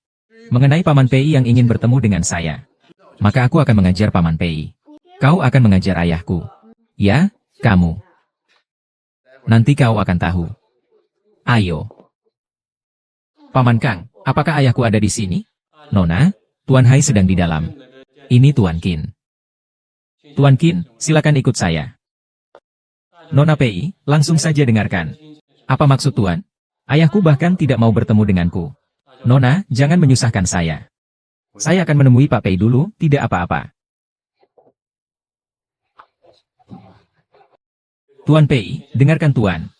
Mengenai Paman Pei yang ingin bertemu dengan saya, maka aku akan mengajar Paman Pei. Kau akan mengajar ayahku. Ya, kamu. Nanti kau akan tahu. Ayo. Paman Kang, apakah ayahku ada di sini? Nona, Tuan Hai sedang di dalam. Ini Tuan Qin. Tuan Qin, silakan ikut saya. Nona Pei, langsung saja dengarkan. Apa maksud Tuan? Ayahku bahkan tidak mau bertemu denganku. Nona, jangan menyusahkan saya. Saya akan menemui Pak Pei dulu, tidak apa-apa. Tuan Pei, dengarkan Tuan.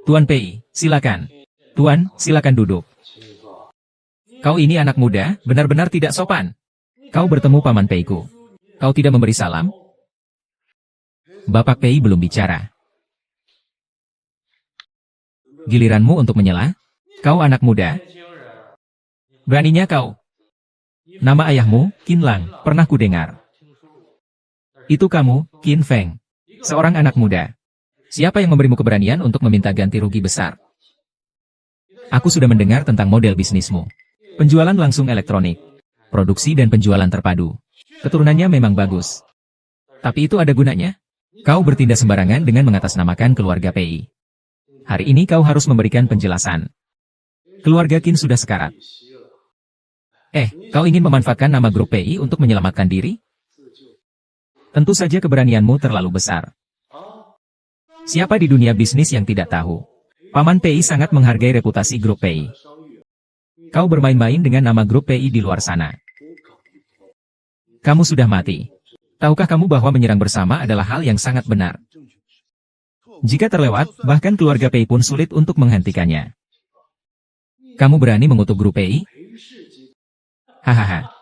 Tuan Pei, silakan. Tuan, silakan duduk. Kau ini anak muda, benar-benar tidak sopan. Kau bertemu Paman Peiku. Kau tidak memberi salam? Bapak Pei belum bicara. Giliranmu untuk menyela? Kau anak muda. Beraninya kau. Nama ayahmu, Qin Lang, pernah kudengar. Itu kamu, Qin Feng. Seorang anak muda. Siapa yang memberimu keberanian untuk meminta ganti rugi besar? Aku sudah mendengar tentang model bisnismu. Penjualan langsung elektronik. Produksi dan penjualan terpadu. Keturunannya memang bagus. Tapi itu ada gunanya? Kau bertindak sembarangan dengan mengatasnamakan keluarga PI. Hari ini kau harus memberikan penjelasan. Keluarga Qin sudah sekarat. Kau ingin memanfaatkan nama grup PI untuk menyelamatkan diri? Tentu saja keberanianmu terlalu besar. Siapa di dunia bisnis yang tidak tahu? Paman PI sangat menghargai reputasi grup PI. Kau bermain-main dengan nama grup PI di luar sana. Kamu sudah mati. Tahukah kamu bahwa menyerang bersama adalah hal yang sangat benar? Jika terlewat, bahkan keluarga PI pun sulit untuk menghentikannya. Kamu berani mengutuk grup PI? Hahaha.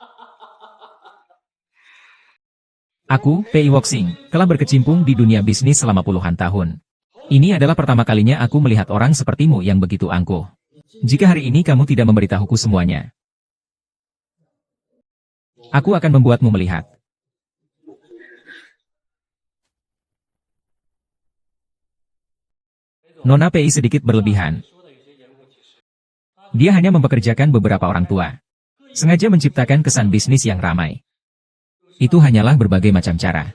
Aku, PI Woxing, telah berkecimpung di dunia bisnis selama puluhan tahun. Ini adalah pertama kalinya aku melihat orang sepertimu yang begitu angkuh. Jika hari ini kamu tidak memberitahuku semuanya, aku akan membuatmu melihat. Nona PI sedikit berlebihan. Dia hanya mempekerjakan beberapa orang tua. Sengaja menciptakan kesan bisnis yang ramai. Itu hanyalah berbagai macam cara.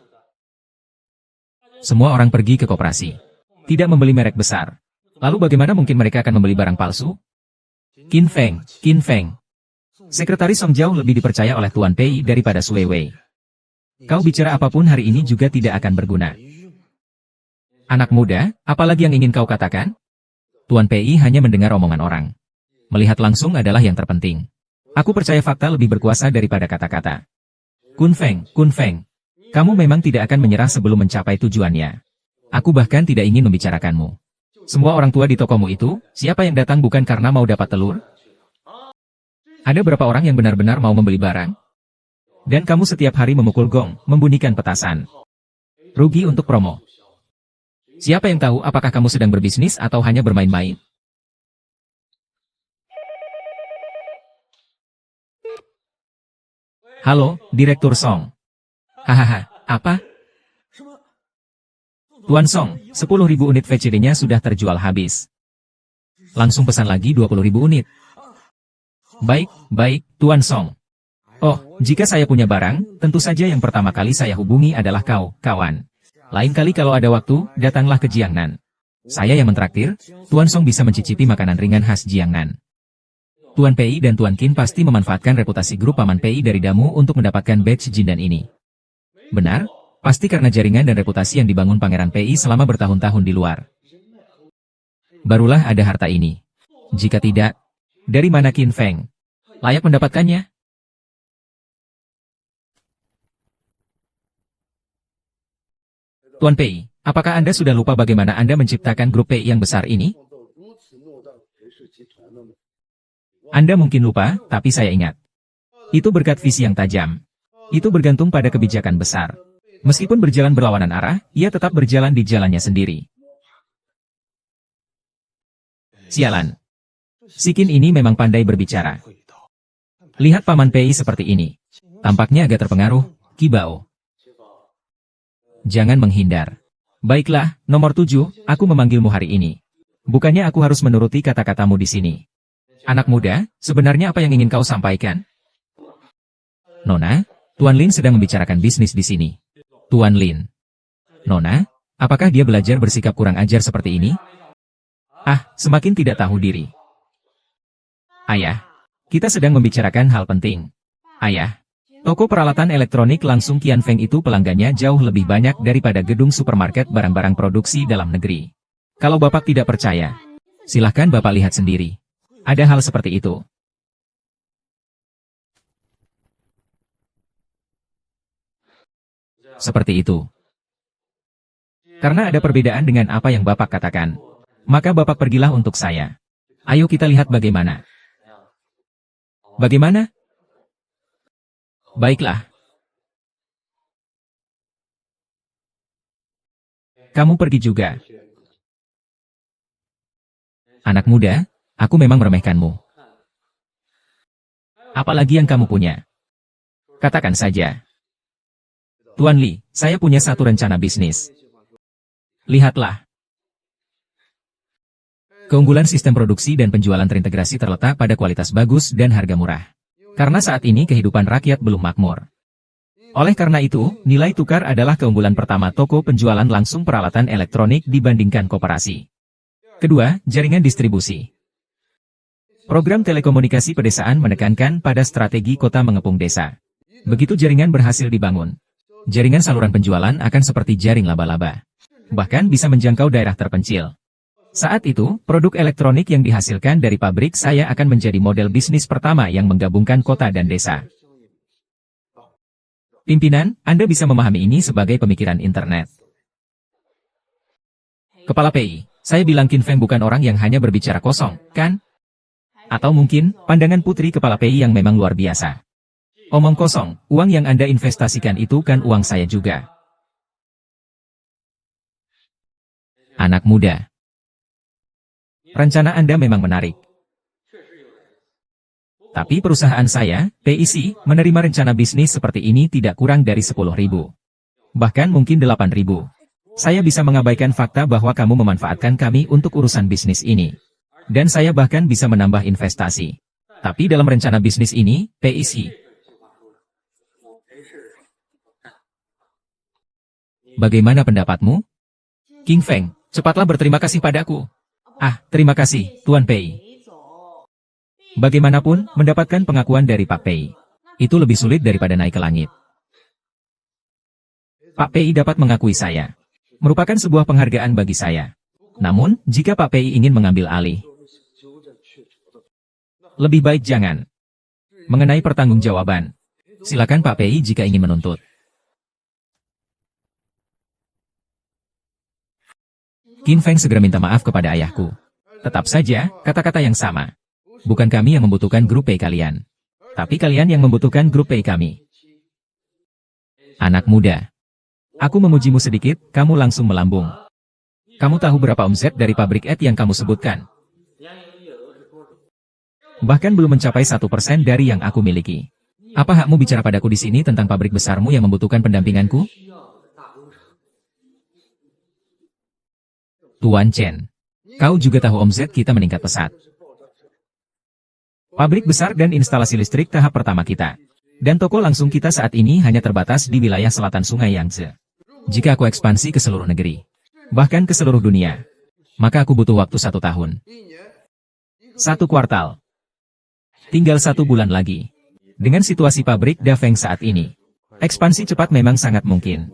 Semua orang pergi ke koperasi. Tidak membeli merek besar. Lalu bagaimana mungkin mereka akan membeli barang palsu? Qin Feng. Sekretaris Song jauh lebih dipercaya oleh Tuan Pei daripada Sui Wei. Kau bicara apapun hari ini juga tidak akan berguna. Anak muda, apalagi yang ingin kau katakan? Tuan Pei hanya mendengar omongan orang. Melihat langsung adalah yang terpenting. Aku percaya fakta lebih berkuasa daripada kata-kata. Kun Feng, kamu memang tidak akan menyerah sebelum mencapai tujuannya. Aku bahkan tidak ingin membicarakanmu. Semua orang tua di tokomu itu, siapa yang datang bukan karena mau dapat telur? Ada berapa orang yang benar-benar mau membeli barang? Dan kamu setiap hari memukul gong, membunyikan petasan. Rugi untuk promo. Siapa yang tahu apakah kamu sedang berbisnis atau hanya bermain-main? Halo, Direktur Song. Hahaha, apa? Tuan Song, 10.000 unit VCD-nya sudah terjual habis. Langsung pesan lagi 20.000 unit. Baik, Tuan Song. Oh, jika saya punya barang, tentu saja yang pertama kali saya hubungi adalah kau, kawan. Lain kali kalau ada waktu, datanglah ke Jiangnan. Saya yang mentraktir, Tuan Song bisa mencicipi makanan ringan khas Jiangnan. Tuan Pei dan Tuan Qin pasti memanfaatkan reputasi grup Paman Pei dari Damu untuk mendapatkan badge Jindan ini. Benar? Pasti karena jaringan dan reputasi yang dibangun Pangeran Pei selama bertahun-tahun di luar. Barulah ada harta ini. Jika tidak, dari mana Qin Feng layak mendapatkannya? Tuan Pei, apakah Anda sudah lupa bagaimana Anda menciptakan grup Pei yang besar ini? Anda mungkin lupa, tapi saya ingat. Itu berkat visi yang tajam. Itu bergantung pada kebijakan besar. Meskipun berjalan berlawanan arah, ia tetap berjalan di jalannya sendiri. Sialan. Si Qin ini memang pandai berbicara. Lihat Paman Pei seperti ini. Tampaknya agak terpengaruh, Kibao. Jangan menghindar. Baiklah, nomor 7, aku memanggilmu hari ini. Bukannya aku harus menuruti kata-katamu di sini. Anak muda, sebenarnya apa yang ingin kau sampaikan? Nona, Tuan Lin sedang membicarakan bisnis di sini. Tuan Lin. Nona, apakah dia belajar bersikap kurang ajar seperti ini? Semakin tidak tahu diri. Ayah, kita sedang membicarakan hal penting. Ayah, toko peralatan elektronik langsung Qian Feng itu pelanggannya jauh lebih banyak daripada gedung supermarket barang-barang produksi dalam negeri. Kalau Bapak tidak percaya, silahkan Bapak lihat sendiri. Ada hal seperti itu. Seperti itu. Karena ada perbedaan dengan apa yang Bapak katakan. Maka Bapak pergilah untuk saya. Ayo kita lihat bagaimana. Bagaimana? Baiklah. Kamu pergi juga. Anak muda, aku memang meremehkanmu. Apalagi yang kamu punya? Katakan saja. Tuan Li, saya punya satu rencana bisnis. Lihatlah. Keunggulan sistem produksi dan penjualan terintegrasi terletak pada kualitas bagus dan harga murah. Karena saat ini kehidupan rakyat belum makmur. Oleh karena itu, nilai tukar adalah keunggulan pertama toko penjualan langsung peralatan elektronik dibandingkan koperasi. Kedua, jaringan distribusi. Program telekomunikasi pedesaan menekankan pada strategi kota mengepung desa. Begitu jaringan berhasil dibangun, jaringan saluran penjualan akan seperti jaring laba-laba. Bahkan bisa menjangkau daerah terpencil. Saat itu, produk elektronik yang dihasilkan dari pabrik saya akan menjadi model bisnis pertama yang menggabungkan kota dan desa. Pimpinan, Anda bisa memahami ini sebagai pemikiran internet. Kepala PI, saya bilang Qin Feng bukan orang yang hanya berbicara kosong, kan? Atau mungkin, pandangan putri kepala PI yang memang luar biasa. Omong kosong, uang yang Anda investasikan itu kan uang saya juga. Anak muda. Rencana Anda memang menarik. Tapi perusahaan saya, PIC, menerima rencana bisnis seperti ini tidak kurang dari 10.000. Bahkan mungkin 8.000. Saya bisa mengabaikan fakta bahwa kamu memanfaatkan kami untuk urusan bisnis ini. Dan saya bahkan bisa menambah investasi. Tapi dalam rencana bisnis ini, PIC. Bagaimana pendapatmu? Qin Feng, cepatlah berterima kasih padaku. Ah, terima kasih, Tuan Pei. Bagaimanapun, mendapatkan pengakuan dari Pak Pei. Itu lebih sulit daripada naik ke langit. Pak Pei dapat mengakui saya. Merupakan sebuah penghargaan bagi saya. Namun, jika Pak Pei ingin mengambil alih, lebih baik jangan. Mengenai pertanggungjawaban, silakan Pak Pei jika ingin menuntut. Qin Feng segera minta maaf kepada ayahku. Tetap saja, kata-kata yang sama. Bukan kami yang membutuhkan grup pay kalian. Tapi kalian yang membutuhkan grup pay kami. Anak muda. Aku memujimu sedikit, kamu langsung melambung. Kamu tahu berapa omset dari pabrik Ed yang kamu sebutkan? Bahkan belum mencapai 1% dari yang aku miliki. Apa hakmu bicara padaku di sini tentang pabrik besarmu yang membutuhkan pendampinganku? Tuan Chen, kau juga tahu omset kita meningkat pesat. Pabrik besar dan instalasi listrik tahap pertama kita. Dan toko langsung kita saat ini hanya terbatas di wilayah selatan Sungai Yangtze. Jika aku ekspansi ke seluruh negeri, bahkan ke seluruh dunia, maka aku butuh waktu 1 tahun. 1 kuartal. Tinggal 1 bulan lagi. Dengan situasi pabrik Dafeng saat ini, ekspansi cepat memang sangat mungkin.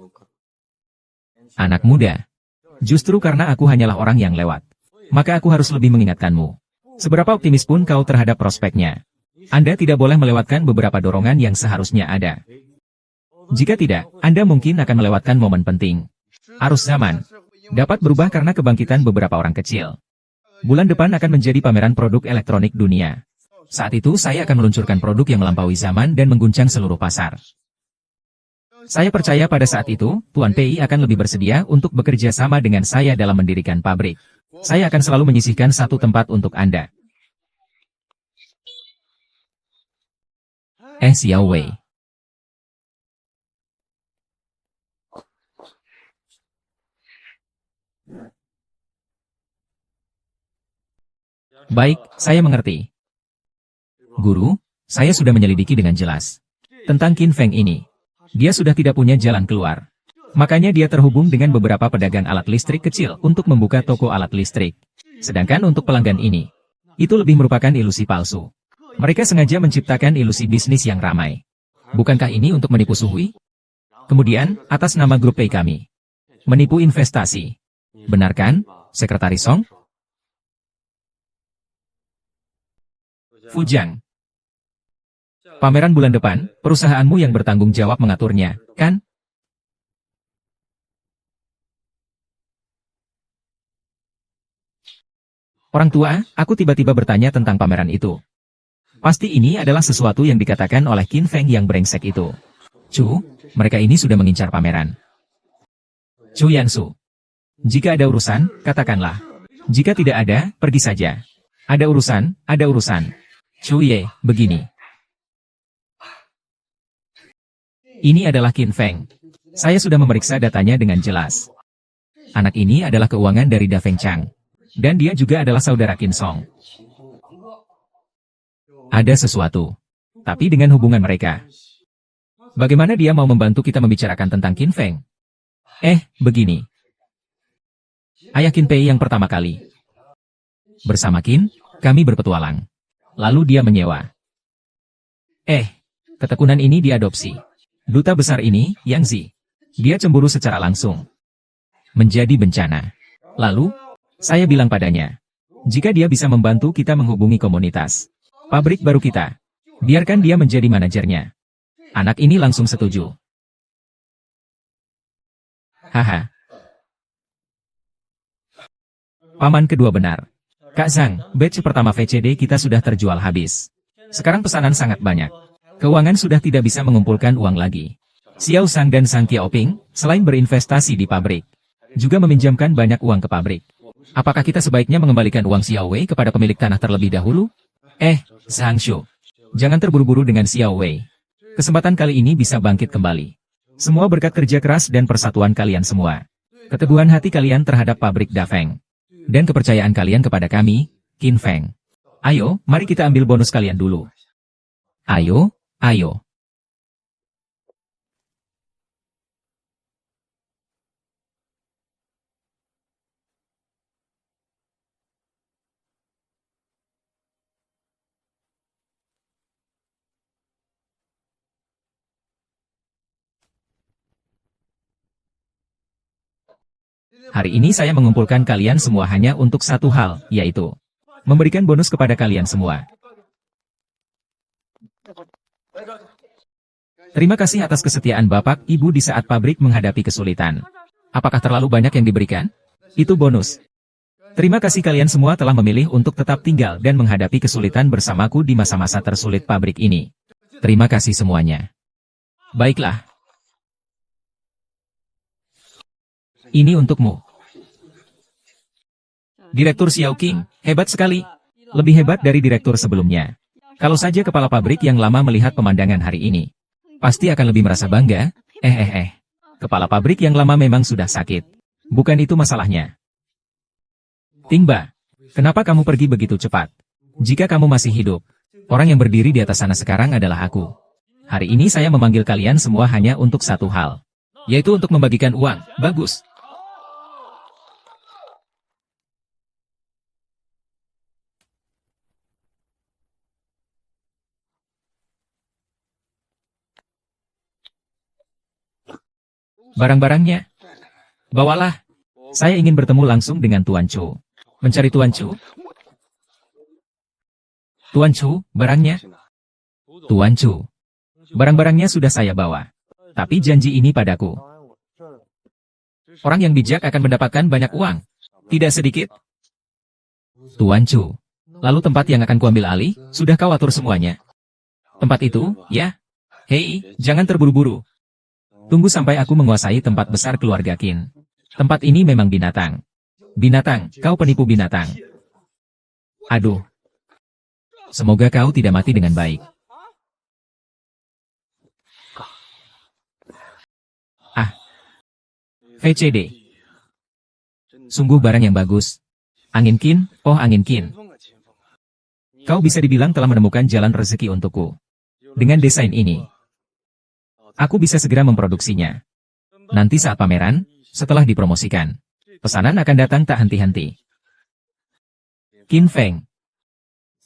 Anak muda. Justru karena aku hanyalah orang yang lewat, maka aku harus lebih mengingatkanmu. Seberapa optimis pun kau terhadap prospeknya, Anda tidak boleh melewatkan beberapa dorongan yang seharusnya ada. Jika tidak, Anda mungkin akan melewatkan momen penting. Arus zaman dapat berubah karena kebangkitan beberapa orang kecil. Bulan depan akan menjadi pameran produk elektronik dunia. Saat itu saya akan meluncurkan produk yang melampaui zaman dan mengguncang seluruh pasar. Saya percaya pada saat itu, Tuan Pei akan lebih bersedia untuk bekerja sama dengan saya dalam mendirikan pabrik. Saya akan selalu menyisihkan 1 tempat untuk Anda. Xiao Wei. Baik, saya mengerti. Guru, saya sudah menyelidiki dengan jelas tentang Qin Feng ini. Dia sudah tidak punya jalan keluar. Makanya dia terhubung dengan beberapa pedagang alat listrik kecil untuk membuka toko alat listrik. Sedangkan untuk pelanggan ini, itu lebih merupakan ilusi palsu. Mereka sengaja menciptakan ilusi bisnis yang ramai. Bukankah ini untuk menipu Suhui? Kemudian, atas nama grup pay kami, menipu investasi. Benar kan, Sekretaris Song? Fujang. Pameran bulan depan, perusahaanmu yang bertanggung jawab mengaturnya, kan? Orang tua, aku tiba-tiba bertanya tentang pameran itu. Pasti ini adalah sesuatu yang dikatakan oleh Qin Feng yang brengsek itu. Cu, mereka ini sudah mengincar pameran. Cu Yansu. Jika ada urusan, katakanlah. Jika tidak ada, pergi saja. Ada urusan, ada urusan. Cu Ye, begini. Ini adalah Qin Feng. Saya sudah memeriksa datanya dengan jelas. Anak ini adalah keuangan dari Da Feng Chang. Dan dia juga adalah saudara Qin Song. Ada sesuatu. Tapi dengan hubungan mereka. Bagaimana dia mau membantu kita membicarakan tentang Qin Feng? Begini. Ayah Qin Pei yang pertama kali. Bersama Qin, kami berpetualang. Lalu dia menyewa. Ketekunan ini diadopsi. Duta besar ini, Yang Zi. Dia cemburu secara langsung. Menjadi bencana. Lalu, saya bilang padanya, jika dia bisa membantu kita menghubungi komunitas pabrik baru kita, biarkan dia menjadi manajernya. Anak ini langsung setuju. Haha. Paman kedua benar. Kak Zhang, batch pertama VCD kita sudah terjual habis. Sekarang pesanan sangat banyak. Keuangan sudah tidak bisa mengumpulkan uang lagi. Xiao Sang dan Sang Qiaoping, selain berinvestasi di pabrik, juga meminjamkan banyak uang ke pabrik. Apakah kita sebaiknya mengembalikan uang Xiao Wei kepada pemilik tanah terlebih dahulu? Zhang Shu. Jangan terburu-buru dengan Xiao Wei. Kesempatan kali ini bisa bangkit kembali. Semua berkat kerja keras dan persatuan kalian semua. Keteguhan hati kalian terhadap pabrik Da Feng. Dan kepercayaan kalian kepada kami, Qin Feng. Ayo, mari kita ambil bonus kalian dulu. Ayo. Hari ini saya mengumpulkan kalian semua hanya untuk satu hal, yaitu memberikan bonus kepada kalian semua. Terima kasih atas kesetiaan Bapak, Ibu di saat pabrik menghadapi kesulitan. Apakah terlalu banyak yang diberikan? Itu bonus. Terima kasih kalian semua telah memilih untuk tetap tinggal dan menghadapi kesulitan bersamaku di masa-masa tersulit pabrik ini. Terima kasih semuanya. Baiklah. Ini untukmu. Direktur Xiao Qing, hebat sekali. Lebih hebat dari direktur sebelumnya. Kalau saja kepala pabrik yang lama melihat pemandangan hari ini, pasti akan lebih merasa bangga. Kepala pabrik yang lama memang sudah sakit. Bukan itu masalahnya. Tingba, kenapa kamu pergi begitu cepat? Jika kamu masih hidup, orang yang berdiri di atas sana sekarang adalah aku. Hari ini saya memanggil kalian semua hanya untuk satu hal. Yaitu untuk membagikan uang. Bagus. Barang-barangnya. Bawalah. Saya ingin bertemu langsung dengan Tuan Chu. Mencari Tuan Chu? Tuan Chu, barangnya? Tuan Chu. Barang-barangnya sudah saya bawa. Tapi janji ini padaku. Orang yang bijak akan mendapatkan banyak uang. Tidak sedikit. Tuan Chu. Lalu tempat yang akan kuambil alih, sudah kau atur semuanya. Tempat itu, ya? Hei, jangan terburu-buru. Tunggu sampai aku menguasai tempat besar keluarga Qin. Tempat ini memang binatang. Binatang, kau penipu binatang. Aduh. Semoga kau tidak mati dengan baik. VCD. Sungguh barang yang bagus. Angin Qin, oh angin Qin. Kau bisa dibilang telah menemukan jalan rezeki untukku. Dengan desain ini, aku bisa segera memproduksinya. Nanti saat pameran, setelah dipromosikan, pesanan akan datang tak henti-henti. Qin Feng.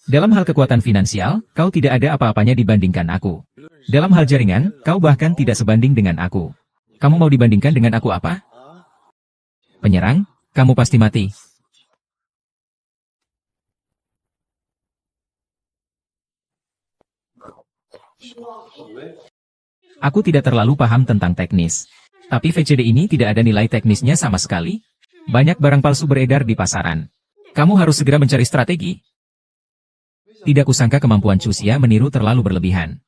Dalam hal kekuatan finansial, kau tidak ada apa-apanya dibandingkan aku. Dalam hal jaringan, kau bahkan tidak sebanding dengan aku. Kamu mau dibandingkan dengan aku apa? Penyerang, kamu pasti mati. Aku tidak terlalu paham tentang teknis. Tapi VCD ini tidak ada nilai teknisnya sama sekali. Banyak barang palsu beredar di pasaran. Kamu harus segera mencari strategi. Tidak kusangka kemampuan Chuxia meniru terlalu berlebihan.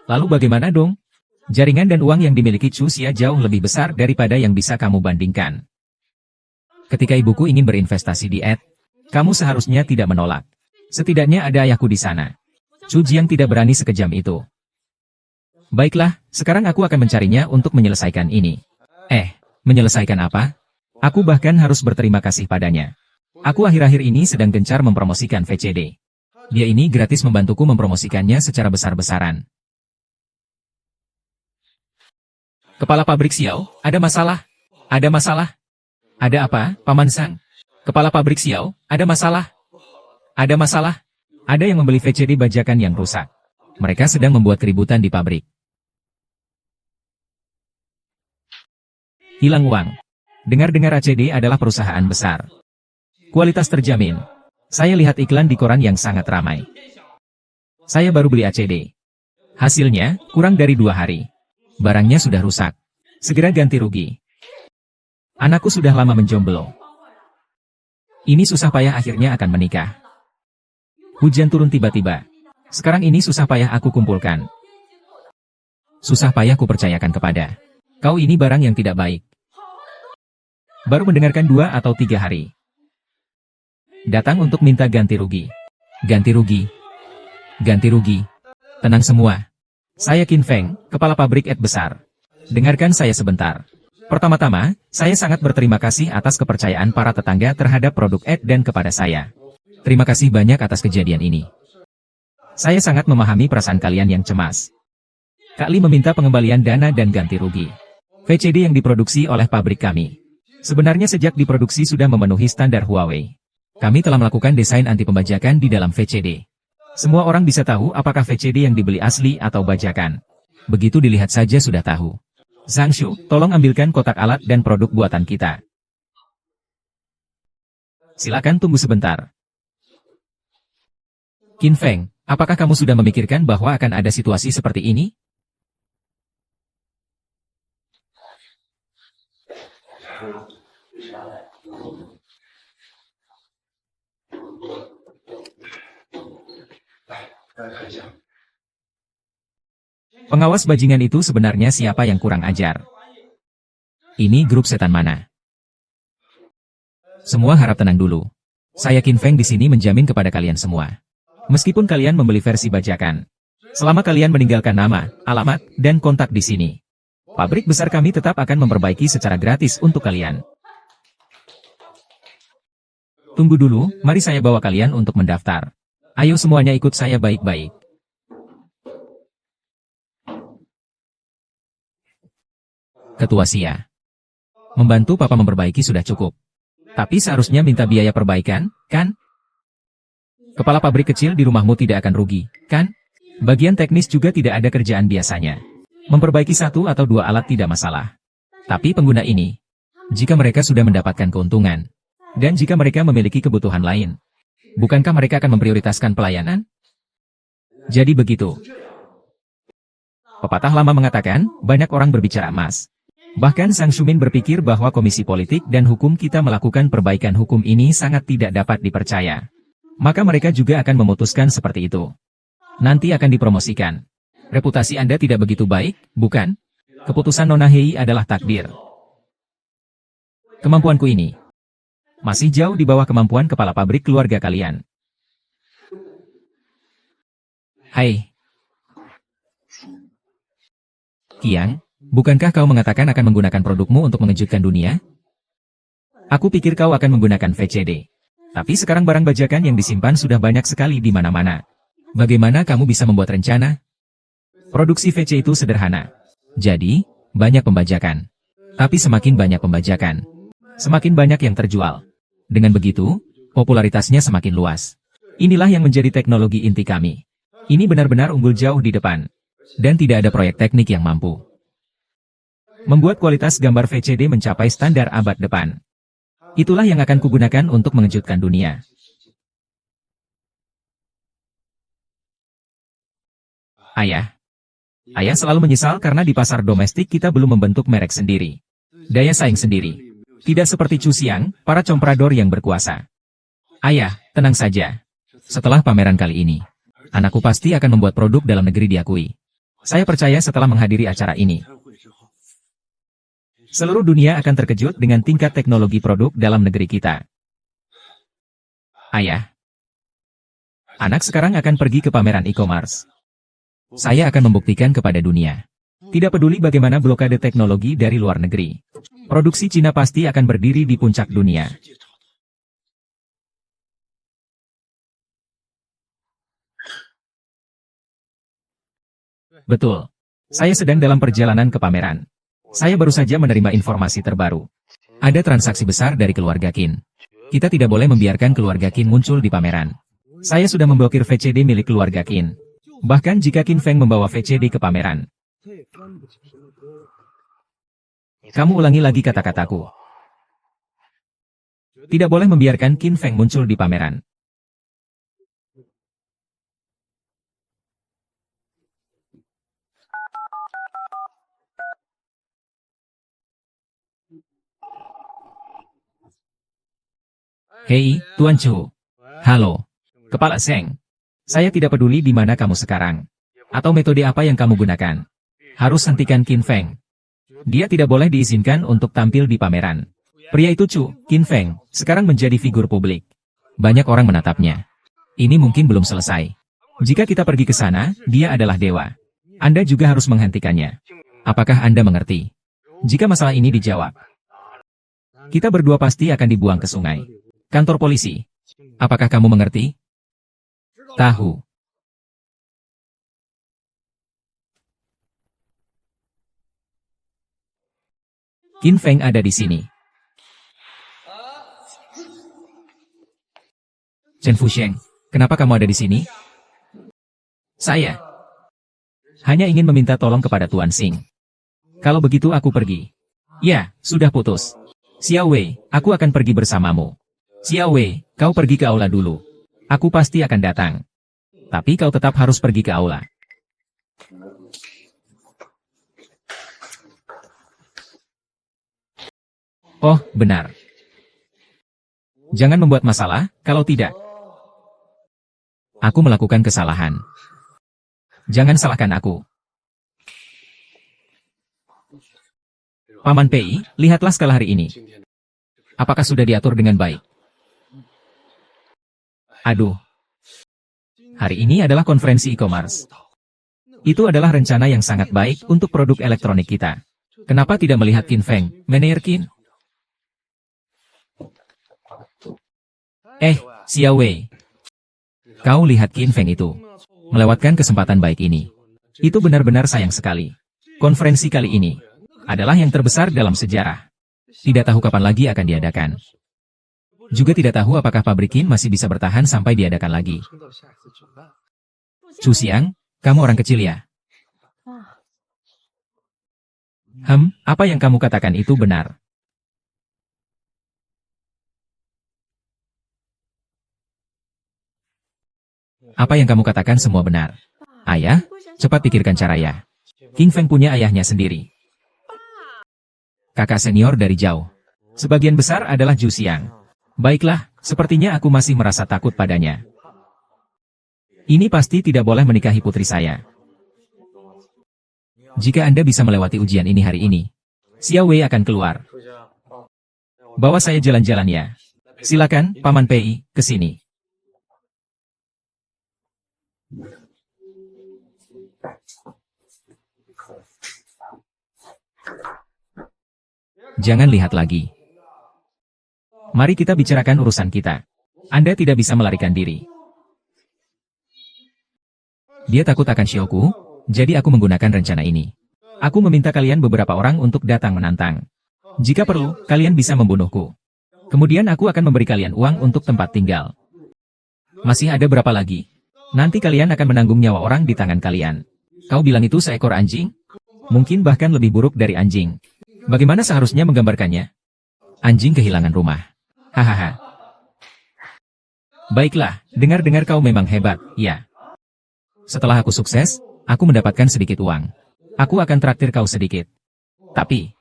Lalu bagaimana dong? Jaringan dan uang yang dimiliki Chuxia jauh lebih besar daripada yang bisa kamu bandingkan. Ketika ibuku ingin berinvestasi di Ed, kamu seharusnya tidak menolak. Setidaknya ada ayahku di sana. Chu Jiang tidak berani sekejam itu. Baiklah, sekarang aku akan mencarinya untuk menyelesaikan ini. Menyelesaikan apa? Aku bahkan harus berterima kasih padanya. Aku akhir-akhir ini sedang gencar mempromosikan VCD. Dia ini gratis membantuku mempromosikannya secara besar-besaran. Kepala pabrik Xiao, ada masalah? Ada masalah? Ada apa, Paman Sang? Kepala pabrik Xiao, ada masalah? Ada masalah? Ada yang membeli VCD bajakan yang rusak. Mereka sedang membuat keributan di pabrik. Hilang uang. Dengar-dengar ACD adalah perusahaan besar. Kualitas terjamin. Saya lihat iklan di koran yang sangat ramai. Saya baru beli ACD. Hasilnya, kurang dari 2 hari. Barangnya sudah rusak. Segera ganti rugi. Anakku sudah lama menjomblo. Ini susah payah akhirnya akan menikah. Hujan turun tiba-tiba. Sekarang ini susah payah aku kumpulkan. Susah payah ku percayakan kepada kau ini barang yang tidak baik. Baru mendengarkan 2 atau 3 hari. Datang untuk minta ganti rugi. Ganti rugi. Ganti rugi. Tenang semua. Saya Qin Feng, kepala pabrik besar. Dengarkan saya sebentar. Pertama-tama, saya sangat berterima kasih atas kepercayaan para tetangga terhadap produk dan kepada saya. Terima kasih banyak atas kejadian ini. Saya sangat memahami perasaan kalian yang cemas. Kak Li meminta pengembalian dana dan ganti rugi. VCD yang diproduksi oleh pabrik kami. Sebenarnya sejak diproduksi sudah memenuhi standar Huawei. Kami telah melakukan desain anti pembajakan di dalam VCD. Semua orang bisa tahu apakah VCD yang dibeli asli atau bajakan. Begitu dilihat saja sudah tahu. Zhang Shu, tolong ambilkan kotak alat dan produk buatan kita. Silakan tunggu sebentar. Qin Feng, apakah kamu sudah memikirkan bahwa akan ada situasi seperti ini? Pengawas bajingan itu sebenarnya siapa yang kurang ajar? Ini grup setan mana? Semua harap tenang dulu. Saya Qin Feng di sini menjamin kepada kalian semua. Meskipun kalian membeli versi bajakan, selama kalian meninggalkan nama, alamat, dan kontak di sini, pabrik besar kami tetap akan memperbaiki secara gratis untuk kalian. Tunggu dulu, mari saya bawa kalian untuk mendaftar. Ayo semuanya ikut saya baik-baik. Ketua Sia. Membantu Papa memperbaiki sudah cukup. Tapi seharusnya minta biaya perbaikan, kan? Kepala pabrik kecil di rumahmu tidak akan rugi, kan? Bagian teknis juga tidak ada kerjaan biasanya. Memperbaiki 1 atau 2 alat tidak masalah. Tapi pengguna ini, jika mereka sudah mendapatkan keuntungan, dan jika mereka memiliki kebutuhan lain, bukankah mereka akan memprioritaskan pelayanan? Jadi begitu. Pepatah lama mengatakan, banyak orang berbicara emas. Bahkan Sang Shumin berpikir bahwa Komisi Politik dan Hukum kita melakukan perbaikan hukum ini sangat tidak dapat dipercaya. Maka mereka juga akan memutuskan seperti itu. Nanti akan dipromosikan. Reputasi Anda tidak begitu baik, bukan? Keputusan Nona Hei adalah takdir. Kemampuanku ini masih jauh di bawah kemampuan kepala pabrik keluarga kalian. Hai. Qiang, bukankah kau mengatakan akan menggunakan produkmu untuk mengejutkan dunia? Aku pikir kau akan menggunakan VCD. Tapi sekarang barang bajakan yang disimpan sudah banyak sekali di mana-mana. Bagaimana kamu bisa membuat rencana? Produksi VC itu sederhana. Jadi, banyak pembajakan. Tapi semakin banyak pembajakan, semakin banyak yang terjual. Dengan begitu, popularitasnya semakin luas. Inilah yang menjadi teknologi inti kami. Ini benar-benar unggul jauh di depan. Dan tidak ada proyek teknik yang mampu membuat kualitas gambar VCD mencapai standar abad depan. Itulah yang akan kugunakan untuk mengejutkan dunia. Ayah. Ayah selalu menyesal karena di pasar domestik kita belum membentuk merek sendiri. Daya saing sendiri. Tidak seperti Chu Xiang, para comprador yang berkuasa. Ayah, tenang saja. Setelah pameran kali ini, anakku pasti akan membuat produk dalam negeri diakui. Saya percaya setelah menghadiri acara ini, seluruh dunia akan terkejut dengan tingkat teknologi produk dalam negeri kita. Ayah. Anak sekarang akan pergi ke pameran e-commerce. Saya akan membuktikan kepada dunia. Tidak peduli bagaimana blokade teknologi dari luar negeri. Produksi Cina pasti akan berdiri di puncak dunia. Betul. Saya sedang dalam perjalanan ke pameran. Saya baru saja menerima informasi terbaru. Ada transaksi besar dari keluarga Qin. Kita tidak boleh membiarkan keluarga Qin muncul di pameran. Saya sudah memblokir VCD milik keluarga Qin. Bahkan jika Qin Feng membawa VCD ke pameran. Kamu ulangi lagi kata-kataku. Tidak boleh membiarkan Qin Feng muncul di pameran. Hei, Tuan Chu. Halo. Kepala Seng. Saya tidak peduli di mana kamu sekarang. Atau metode apa yang kamu gunakan. Harus hentikan Qin Feng. Dia tidak boleh diizinkan untuk tampil di pameran. Pria itu Chu, Qin Feng, sekarang menjadi figur publik. Banyak orang menatapnya. Ini mungkin belum selesai. Jika kita pergi ke sana, dia adalah dewa. Anda juga harus menghentikannya. Apakah Anda mengerti? Jika masalah ini dijawab, kita berdua pasti akan dibuang ke sungai. Kantor polisi. Apakah kamu mengerti? Tahu. Qin Feng ada di sini. Chen Fusheng, kenapa kamu ada di sini? Saya hanya ingin meminta tolong kepada Tuan Xing. Kalau begitu aku pergi. Ya, sudah putus. Xiao Wei, aku akan pergi bersamamu. Xiao Wei, kau pergi ke aula dulu. Aku pasti akan datang. Tapi kau tetap harus pergi ke aula. Oh, benar. Jangan membuat masalah, kalau tidak. Aku melakukan kesalahan. Jangan salahkan aku. Paman Pei, lihatlah skala hari ini. Apakah sudah diatur dengan baik? Aduh. Hari ini adalah konferensi e-commerce. Itu adalah rencana yang sangat baik untuk produk elektronik kita. Kenapa tidak melihat Qin Feng, Manager Qin? Xiao Wei. Kau lihat Qin Feng itu. Melewatkan kesempatan baik ini. Itu benar-benar sayang sekali. Konferensi kali ini adalah yang terbesar dalam sejarah. Tidak tahu kapan lagi akan diadakan. Juga tidak tahu apakah pabrik Qin masih bisa bertahan sampai diadakan lagi. Chu Xiang, kamu orang kecil ya? Apa yang kamu katakan itu benar. Apa yang kamu katakan semua benar. Ayah, cepat pikirkan cara ya. Qin Feng punya ayahnya sendiri. Kakak senior dari jauh. Sebagian besar adalah Chu Xiang. Baiklah, sepertinya aku masih merasa takut padanya. Ini pasti tidak boleh menikahi putri saya. Jika Anda bisa melewati ujian ini hari ini, Xiao Wei akan keluar. Bawa saya jalan-jalan ya. Silakan, Paman Pei, ke sini. Jangan lihat lagi. Mari kita bicarakan urusan kita. Anda tidak bisa melarikan diri. Dia takut akan Xiaoku, jadi aku menggunakan rencana ini. Aku meminta kalian beberapa orang untuk datang menantang. Jika perlu, kalian bisa membunuhku. Kemudian aku akan memberi kalian uang untuk tempat tinggal. Masih ada berapa lagi? Nanti kalian akan menanggung nyawa orang di tangan kalian. Kau bilang itu seekor anjing? Mungkin bahkan lebih buruk dari anjing. Bagaimana seharusnya menggambarkannya? Anjing kehilangan rumah. Hahaha. Baiklah, dengar-dengar kau memang hebat, ya. Setelah aku sukses, aku mendapatkan sedikit uang. Aku akan traktir kau sedikit. Tapi,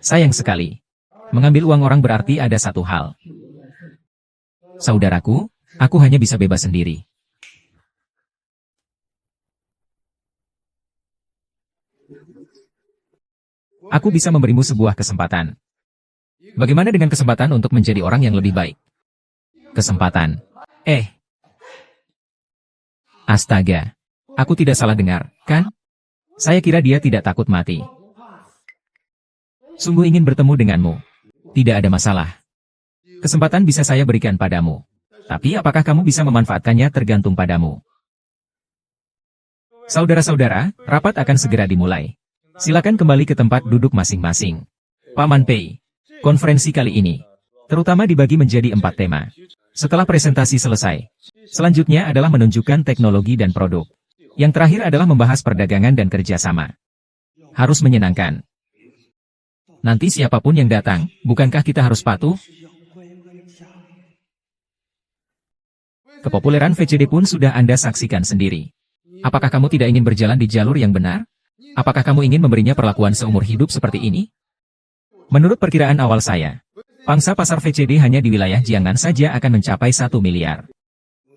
sayang sekali. Mengambil uang orang berarti ada satu hal. Saudaraku, aku hanya bisa bebas sendiri. Aku bisa memberimu sebuah kesempatan. Bagaimana dengan kesempatan untuk menjadi orang yang lebih baik? Kesempatan. Astaga. Aku tidak salah dengar, kan? Saya kira dia tidak takut mati. Sungguh ingin bertemu denganmu. Tidak ada masalah. Kesempatan bisa saya berikan padamu. Tapi apakah kamu bisa memanfaatkannya tergantung padamu. Saudara-saudara, rapat akan segera dimulai. Silakan kembali ke tempat duduk masing-masing. Paman Pei, konferensi kali ini terutama dibagi menjadi 4 tema. Setelah presentasi selesai, selanjutnya adalah menunjukkan teknologi dan produk. Yang terakhir adalah membahas perdagangan dan kerjasama. Harus menyenangkan. Nanti siapapun yang datang, bukankah kita harus patuh? Kepopuleran VCD pun sudah Anda saksikan sendiri. Apakah kamu tidak ingin berjalan di jalur yang benar? Apakah kamu ingin memberinya perlakuan seumur hidup seperti ini? Menurut perkiraan awal saya, pangsa pasar VCD hanya di wilayah Jiangnan saja akan mencapai 1 miliar.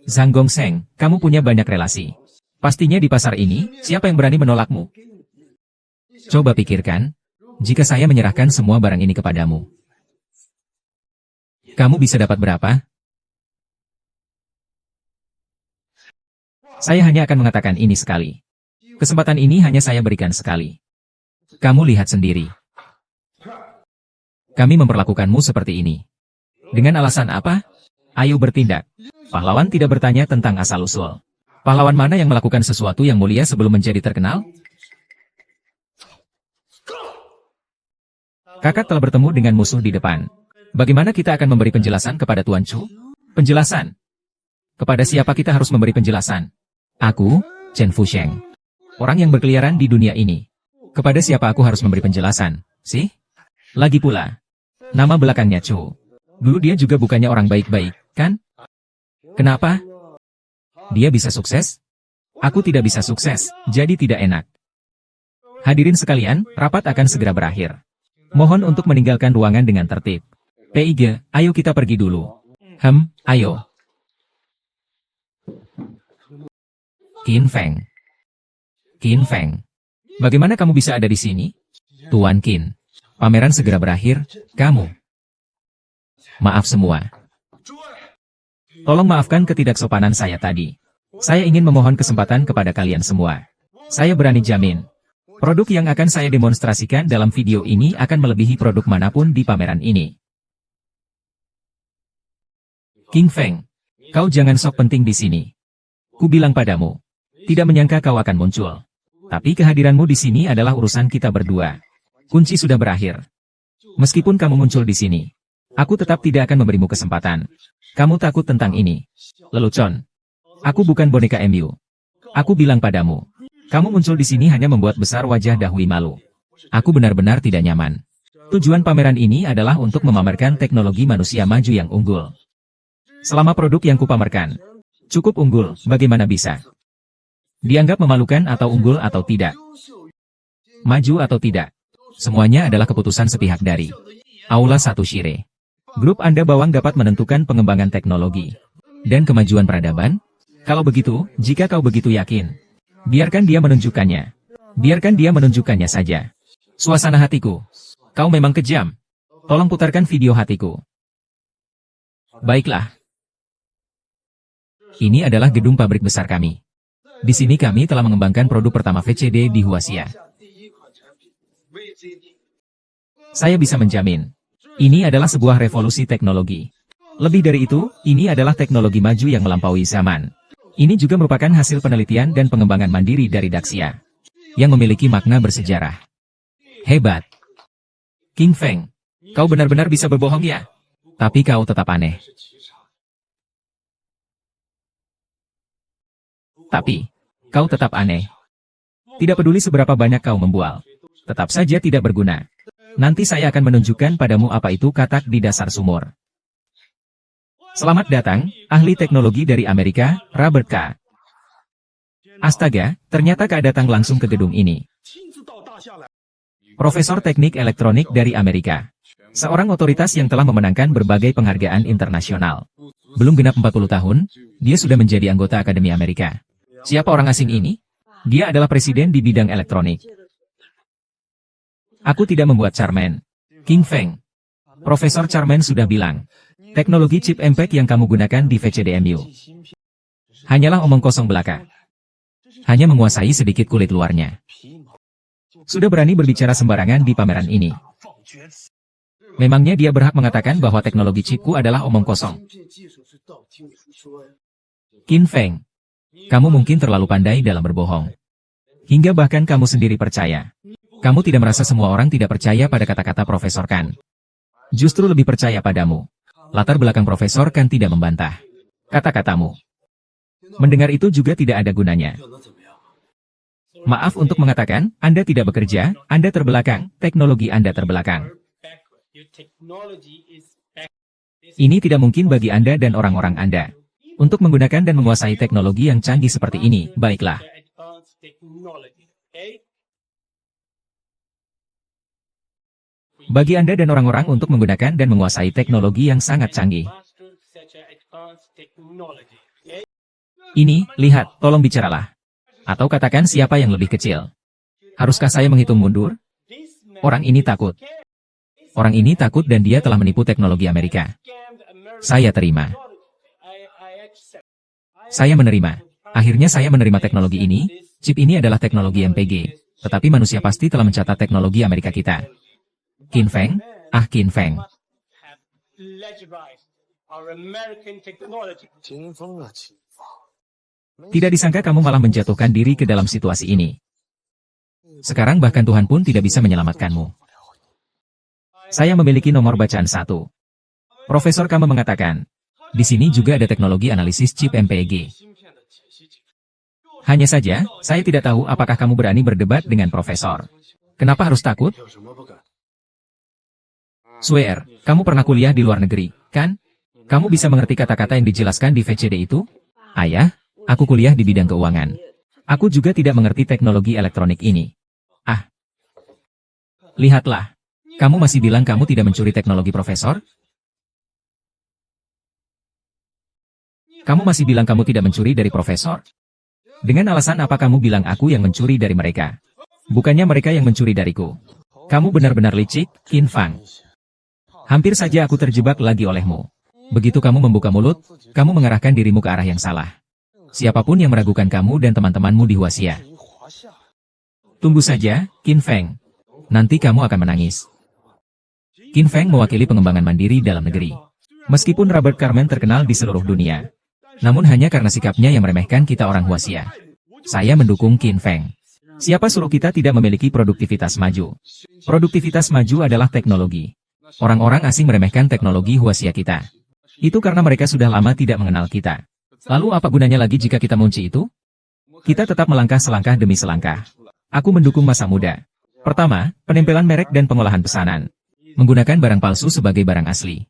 Zhang Gongseng, kamu punya banyak relasi. Pastinya di pasar ini, siapa yang berani menolakmu? Coba pikirkan, jika saya menyerahkan semua barang ini kepadamu. Kamu bisa dapat berapa? Saya hanya akan mengatakan ini sekali. Kesempatan ini hanya saya berikan sekali. Kamu lihat sendiri. Kami memperlakukanmu seperti ini. Dengan alasan apa? Ayo bertindak. Pahlawan tidak bertanya tentang asal-usul. Pahlawan mana yang melakukan sesuatu yang mulia sebelum menjadi terkenal? Kakak telah bertemu dengan musuh di depan. Bagaimana kita akan memberi penjelasan kepada Tuan Chu? Penjelasan? Kepada siapa kita harus memberi penjelasan? Aku, Chen Fusheng. Orang yang berkeliaran di dunia ini. Kepada siapa aku harus memberi penjelasan, sih? Lagi pula, nama belakangnya Chu. Dulu dia juga bukannya orang baik-baik, kan? Kenapa? Dia bisa sukses? Aku tidak bisa sukses, jadi tidak enak. Hadirin sekalian, rapat akan segera berakhir. Mohon untuk meninggalkan ruangan dengan tertib. PIG, ayo kita pergi dulu. Ayo. Qin Feng. Qin Feng. Bagaimana kamu bisa ada di sini? Tuan Qin. Pameran segera berakhir, kamu. Maaf semua. Tolong maafkan ketidaksopanan saya tadi. Saya ingin memohon kesempatan kepada kalian semua. Saya berani jamin, produk yang akan saya demonstrasikan dalam video ini akan melebihi produk manapun di pameran ini. Qin Feng, kau jangan sok penting di sini. Ku bilang padamu, tidak menyangka kau akan muncul. Tapi kehadiranmu di sini adalah urusan kita berdua. Kunci sudah berakhir. Meskipun kamu muncul di sini, aku tetap tidak akan memberimu kesempatan. Kamu takut tentang ini. Lelucon. Aku bukan boneka MU. Aku bilang padamu, kamu muncul di sini hanya membuat besar wajah Dahui malu. Aku benar-benar tidak nyaman. Tujuan pameran ini adalah untuk memamerkan teknologi manusia maju yang unggul. Selama produk yang kupamerkan cukup unggul, bagaimana bisa dianggap memalukan atau unggul atau tidak? Maju atau tidak? Semuanya adalah keputusan sepihak dari Aula 1 Shire. Grup Anda bawang dapat menentukan pengembangan teknologi dan kemajuan peradaban. Kalau begitu, jika kau begitu yakin, biarkan dia menunjukkannya. Biarkan dia menunjukkannya saja. Suasana hatiku. Kau memang kejam. Tolong putarkan video hatiku. Baiklah. Ini adalah gedung pabrik besar kami. Di sini kami telah mengembangkan produk pertama VCD di Huaxia. Saya bisa menjamin, ini adalah sebuah revolusi teknologi. Lebih dari itu, ini adalah teknologi maju yang melampaui zaman. Ini juga merupakan hasil penelitian dan pengembangan mandiri dari Daxia, yang memiliki makna bersejarah. Hebat. Qin Feng, kau benar-benar bisa berbohong ya? Tapi kau tetap aneh. Tapi, kau tetap aneh. Tidak peduli seberapa banyak kau membual. Tetap saja tidak berguna. Nanti saya akan menunjukkan padamu apa itu katak di dasar sumur. Selamat datang, ahli teknologi dari Amerika, Robert K. Astaga, ternyata Kak datang langsung ke gedung ini. Profesor Teknik Elektronik dari Amerika. Seorang otoritas yang telah memenangkan berbagai penghargaan internasional. Belum genap 40 tahun, dia sudah menjadi anggota Akademi Amerika. Siapa orang asing ini? Dia adalah presiden di bidang elektronik. Aku tidak membuat Charmen. Qin Feng. Profesor Charmen sudah bilang, teknologi chip MPEG yang kamu gunakan di VCDMU hanyalah omong kosong belaka. hanya menguasai sedikit kulit luarnya. Sudah berani berbicara sembarangan di pameran ini. Memangnya dia berhak mengatakan bahwa teknologi chipku adalah omong kosong. Qin Feng, kamu mungkin terlalu pandai dalam berbohong. Hingga bahkan kamu sendiri percaya. Kamu tidak merasa semua orang tidak percaya pada kata-kata Profesor Kan. Justru lebih percaya padamu. Latar belakang Profesor Kan tidak membantah kata-katamu. Mendengar itu juga tidak ada gunanya. Maaf untuk mengatakan, Anda tidak bekerja, Anda terbelakang, teknologi Anda terbelakang. Ini tidak mungkin bagi Anda dan orang-orang Anda. Untuk menggunakan dan menguasai teknologi yang canggih seperti ini, baiklah. Bagi Anda dan orang-orang untuk menggunakan dan menguasai teknologi yang sangat canggih. Ini, lihat, tolong bicaralah. Atau katakan siapa yang lebih kecil. Haruskah saya menghitung mundur? Orang ini takut. Orang ini takut dan dia telah menipu teknologi Amerika. Saya terima. Saya menerima. Akhirnya saya menerima teknologi ini. Chip ini adalah teknologi MPG. Tetapi manusia pasti telah mencatat teknologi Amerika kita. Qin Feng? Ah, Qin Feng. Tidak disangka kamu malah menjatuhkan diri ke dalam situasi ini. Sekarang bahkan Tuhan pun tidak bisa menyelamatkanmu. Saya memiliki nomor bacaan 1. Profesor kamu mengatakan, di sini juga ada teknologi analisis chip MPG. Hanya saja, saya tidak tahu apakah kamu berani berdebat dengan Profesor. Kenapa harus takut? Swear, kamu pernah kuliah di luar negeri, kan? Kamu bisa mengerti kata-kata yang dijelaskan di VCD itu? Ayah, aku kuliah di bidang keuangan. Aku juga tidak mengerti teknologi elektronik ini. Ah. Lihatlah. Kamu masih bilang kamu tidak mencuri teknologi Profesor? Kamu masih bilang kamu tidak mencuri dari Profesor? Dengan alasan apa kamu bilang aku yang mencuri dari mereka? Bukannya mereka yang mencuri dariku. Kamu benar-benar licik, Qin Feng. Hampir saja aku terjebak lagi olehmu. Begitu kamu membuka mulut, kamu mengarahkan dirimu ke arah yang salah. Siapapun yang meragukan kamu dan teman-temanmu di Huaxia. Tunggu saja, Qin Feng. Nanti kamu akan menangis. Qin Feng mewakili pengembangan mandiri dalam negeri. Meskipun Robert Carmen terkenal di seluruh dunia. Namun hanya karena sikapnya yang meremehkan kita orang Huaxia. Saya mendukung Qin Feng. Siapa suruh kita tidak memiliki produktivitas maju? Produktivitas maju adalah teknologi. Orang-orang asing meremehkan teknologi Huaxia kita. Itu karena mereka sudah lama tidak mengenal kita. Lalu apa gunanya lagi jika kita mengunci itu? Kita tetap melangkah selangkah demi selangkah. Aku mendukung masa muda. Pertama, penempelan merek dan pengolahan pesanan. Menggunakan barang palsu sebagai barang asli.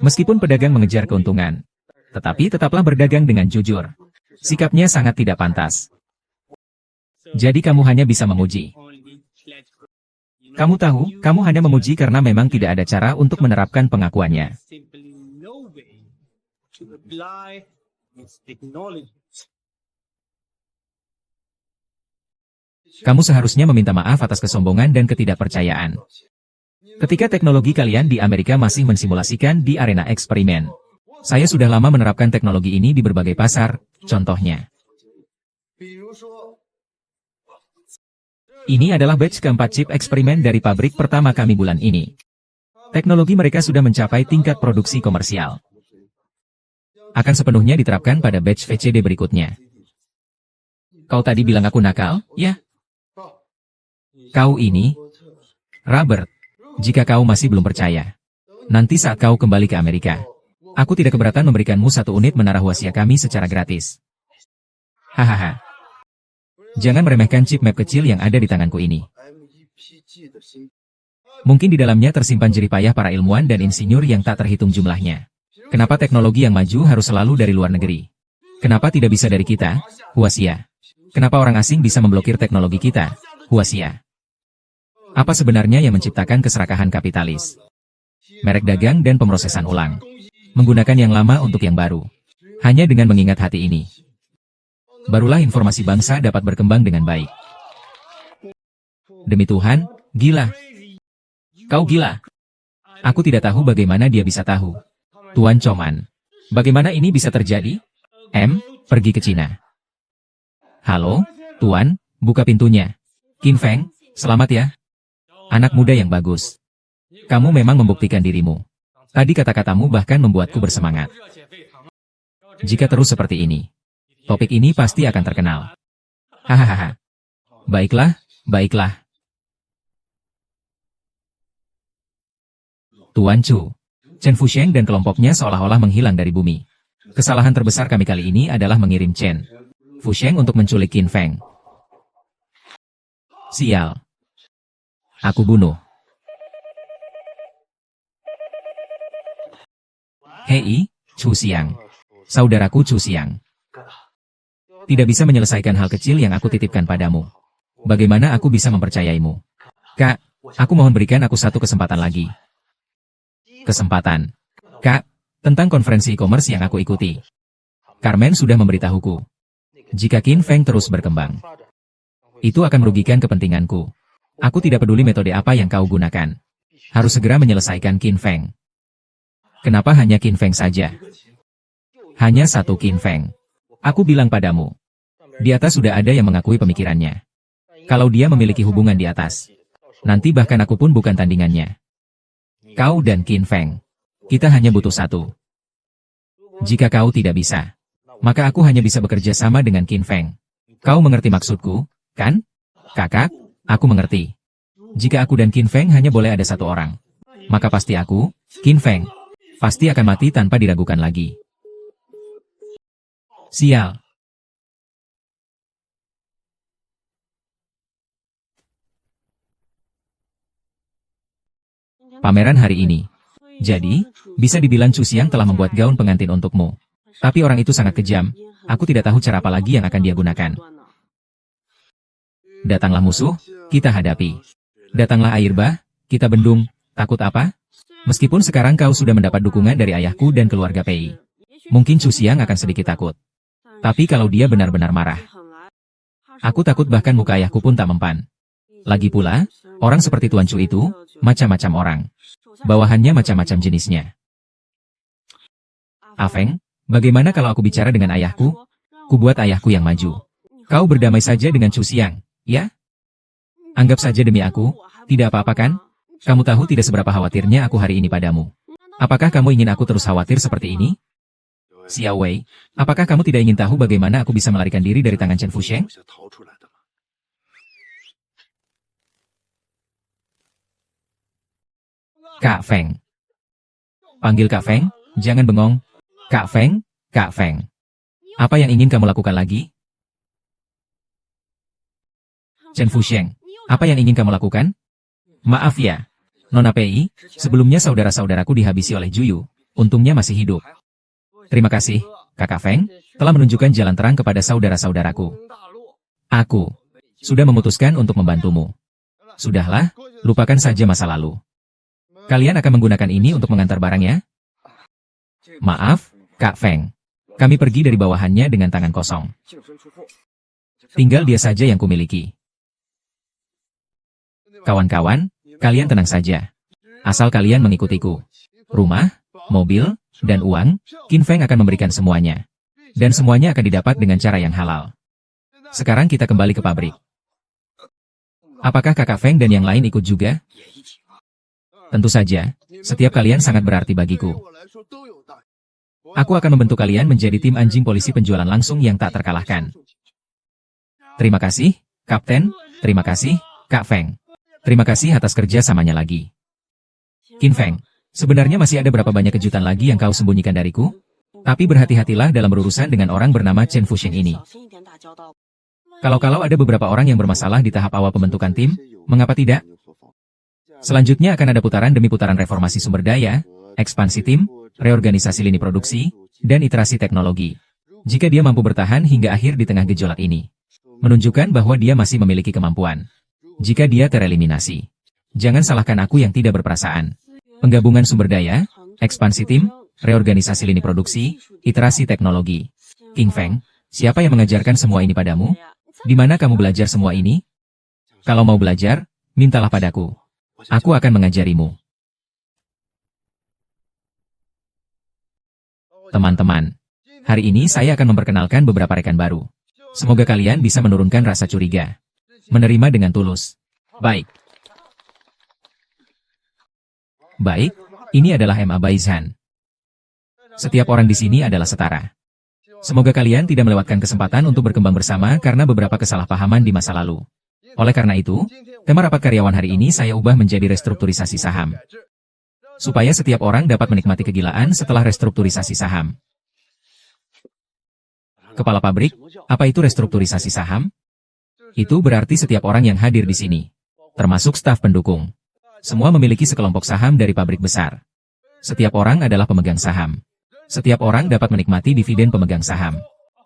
Meskipun pedagang mengejar keuntungan. Tetapi tetaplah berdagang dengan jujur. Sikapnya sangat tidak pantas. Jadi kamu hanya bisa memuji. Kamu tahu, kamu hanya memuji karena memang tidak ada cara untuk menerapkan pengakuannya. Kamu seharusnya meminta maaf atas kesombongan dan ketidakpercayaan. Ketika teknologi kalian di Amerika masih mensimulasikan di arena eksperimen. Saya sudah lama menerapkan teknologi ini di berbagai pasar, contohnya. Ini adalah batch keempat chip eksperimen dari pabrik pertama kami bulan ini. Teknologi mereka sudah mencapai tingkat produksi komersial. Akan sepenuhnya diterapkan pada batch VCD berikutnya. Kau tadi bilang aku nakal, ya? Kau ini, Robert, jika kau masih belum percaya. Nanti saat kau kembali ke Amerika, aku tidak keberatan memberikanmu 1 unit menara Huaxia kami secara gratis. Hahaha. Jangan meremehkan chip map kecil yang ada di tanganku ini. Mungkin di dalamnya tersimpan jeripayah para ilmuwan dan insinyur yang tak terhitung jumlahnya. Kenapa teknologi yang maju harus selalu dari luar negeri? Kenapa tidak bisa dari kita, Huaxia? Kenapa orang asing bisa memblokir teknologi kita, Huaxia? Apa sebenarnya yang menciptakan keserakahan kapitalis? Merek dagang dan pemrosesan ulang. Menggunakan yang lama untuk yang baru. Hanya dengan mengingat hati ini. Barulah informasi bangsa dapat berkembang dengan baik. Demi Tuhan, gila. Kau gila. Aku tidak tahu bagaimana dia bisa tahu. Tuan Coman. Bagaimana ini bisa terjadi? Pergi ke Cina. Halo, Tuan, buka pintunya. Qin Feng, selamat ya. Anak muda yang bagus. Kamu memang membuktikan dirimu. Tadi kata-katamu bahkan membuatku bersemangat. Jika terus seperti ini, topik ini pasti akan terkenal. Hahaha. Baiklah, baiklah. Tuan Chu, Chen Fusheng dan kelompoknya seolah-olah menghilang dari bumi. Kesalahan terbesar kami kali ini adalah mengirim Chen Fusheng untuk menculik Qin Feng. Sial. Aku bunuh. Hei, Chu Xiang. Saudaraku Chu Xiang. Tidak bisa menyelesaikan hal kecil yang aku titipkan padamu. Bagaimana aku bisa mempercayaimu? Kak, aku mohon berikan aku satu kesempatan lagi. Kesempatan. Kak, tentang konferensi e-commerce yang aku ikuti. Carmen sudah memberitahuku. Jika Qin Feng terus berkembang, itu akan merugikan kepentinganku. Aku tidak peduli metode apa yang kau gunakan. Harus segera menyelesaikan Qin Feng. Kenapa hanya Qin Feng saja? Hanya satu Qin Feng. Aku bilang padamu. Di atas sudah ada yang mengakui pemikirannya. Kalau dia memiliki hubungan di atas, nanti bahkan aku pun bukan tandingannya. Kau dan Qin Feng. Kita hanya butuh satu. Jika kau tidak bisa, maka aku hanya bisa bekerja sama dengan Qin Feng. Kau mengerti maksudku, kan? Kakak, aku mengerti. Jika aku dan Qin Feng hanya boleh ada satu orang, maka pasti aku, Qin Feng, pasti akan mati tanpa diragukan lagi. Sial. Pameran hari ini. Jadi, bisa dibilang Chu Xiang telah membuat gaun pengantin untukmu. Tapi orang itu sangat kejam, aku tidak tahu cara apa lagi yang akan dia gunakan. Datanglah musuh, kita hadapi. Datanglah air bah, kita bendung, takut apa? Meskipun sekarang kau sudah mendapat dukungan dari ayahku dan keluarga Pei. Mungkin Chu Xiang akan sedikit takut. Tapi kalau dia benar-benar marah, aku takut bahkan muka ayahku pun tak mempan. Lagi pula, orang seperti Tuan Chu itu, macam-macam orang. Bawahannya macam-macam jenisnya. Afeng, bagaimana kalau aku bicara dengan ayahku? Ku buat ayahku yang maju. Kau berdamai saja dengan Chu Xiang, ya? Anggap saja demi aku, tidak apa-apa kan? Kamu tahu tidak seberapa khawatirnya aku hari ini padamu. Apakah kamu ingin aku terus khawatir seperti ini? Xiao Wei, apakah kamu tidak ingin tahu bagaimana aku bisa melarikan diri dari tangan Chen Fusheng? Kak Feng. Panggil Kak Feng, jangan bengong. Kak Feng, Kak Feng. Apa yang ingin kamu lakukan lagi? Chen Fusheng, apa yang ingin kamu lakukan? Maaf ya, Nona Pei, sebelumnya saudara-saudaraku dihabisi oleh Juyu, untungnya masih hidup. Terima kasih, Kakak Feng, telah menunjukkan jalan terang kepada saudara-saudaraku. Aku sudah memutuskan untuk membantumu. Sudahlah, lupakan saja masa lalu. Kalian akan menggunakan ini untuk mengantar barangnya? Maaf, Kak Feng. Kami pergi dari bawahannya dengan tangan kosong. Tinggal dia saja yang kumiliki. Kawan-kawan, kalian tenang saja. Asal kalian mengikutiku. Rumah, mobil, dan uang, Qin Feng akan memberikan semuanya. Dan semuanya akan didapat dengan cara yang halal. Sekarang kita kembali ke pabrik. Apakah Kakak Feng dan yang lain ikut juga? Tentu saja, setiap kalian sangat berarti bagiku. Aku akan membentuk kalian menjadi tim anjing polisi penjualan langsung yang tak terkalahkan. Terima kasih, Kapten. Terima kasih, Kak Feng. Terima kasih atas kerja samanya lagi. Qin Feng, sebenarnya masih ada berapa banyak kejutan lagi yang kau sembunyikan dariku? Tapi berhati-hatilah dalam berurusan dengan orang bernama Chen Fusheng ini. Kalau ada beberapa orang yang bermasalah di tahap awal pembentukan tim, mengapa tidak? Selanjutnya akan ada putaran demi putaran reformasi sumber daya, ekspansi tim, reorganisasi lini produksi, dan iterasi teknologi. Jika dia mampu bertahan hingga akhir di tengah gejolak ini, menunjukkan bahwa dia masih memiliki kemampuan. Jika dia tereliminasi, jangan salahkan aku yang tidak berperasaan. Penggabungan sumber daya, ekspansi tim, reorganisasi lini produksi, iterasi teknologi. Qin Feng, siapa yang mengajarkan semua ini padamu? Di mana kamu belajar semua ini? Kalau mau belajar, mintalah padaku. Aku akan mengajarimu. Teman-teman, hari ini saya akan memperkenalkan beberapa rekan baru. Semoga kalian bisa menurunkan rasa curiga. Menerima dengan tulus. Baik. Baik, ini adalah MA Baizhan. Setiap orang di sini adalah setara. Semoga kalian tidak melewatkan kesempatan untuk berkembang bersama karena beberapa kesalahpahaman di masa lalu. Oleh karena itu, tema rapat karyawan hari ini saya ubah menjadi restrukturisasi saham. Supaya setiap orang dapat menikmati kegilaan setelah restrukturisasi saham. Kepala pabrik, apa itu restrukturisasi saham? Itu berarti setiap orang yang hadir di sini, termasuk staf pendukung, semua memiliki sekelompok saham dari pabrik besar. Setiap orang adalah pemegang saham. Setiap orang dapat menikmati dividen pemegang saham.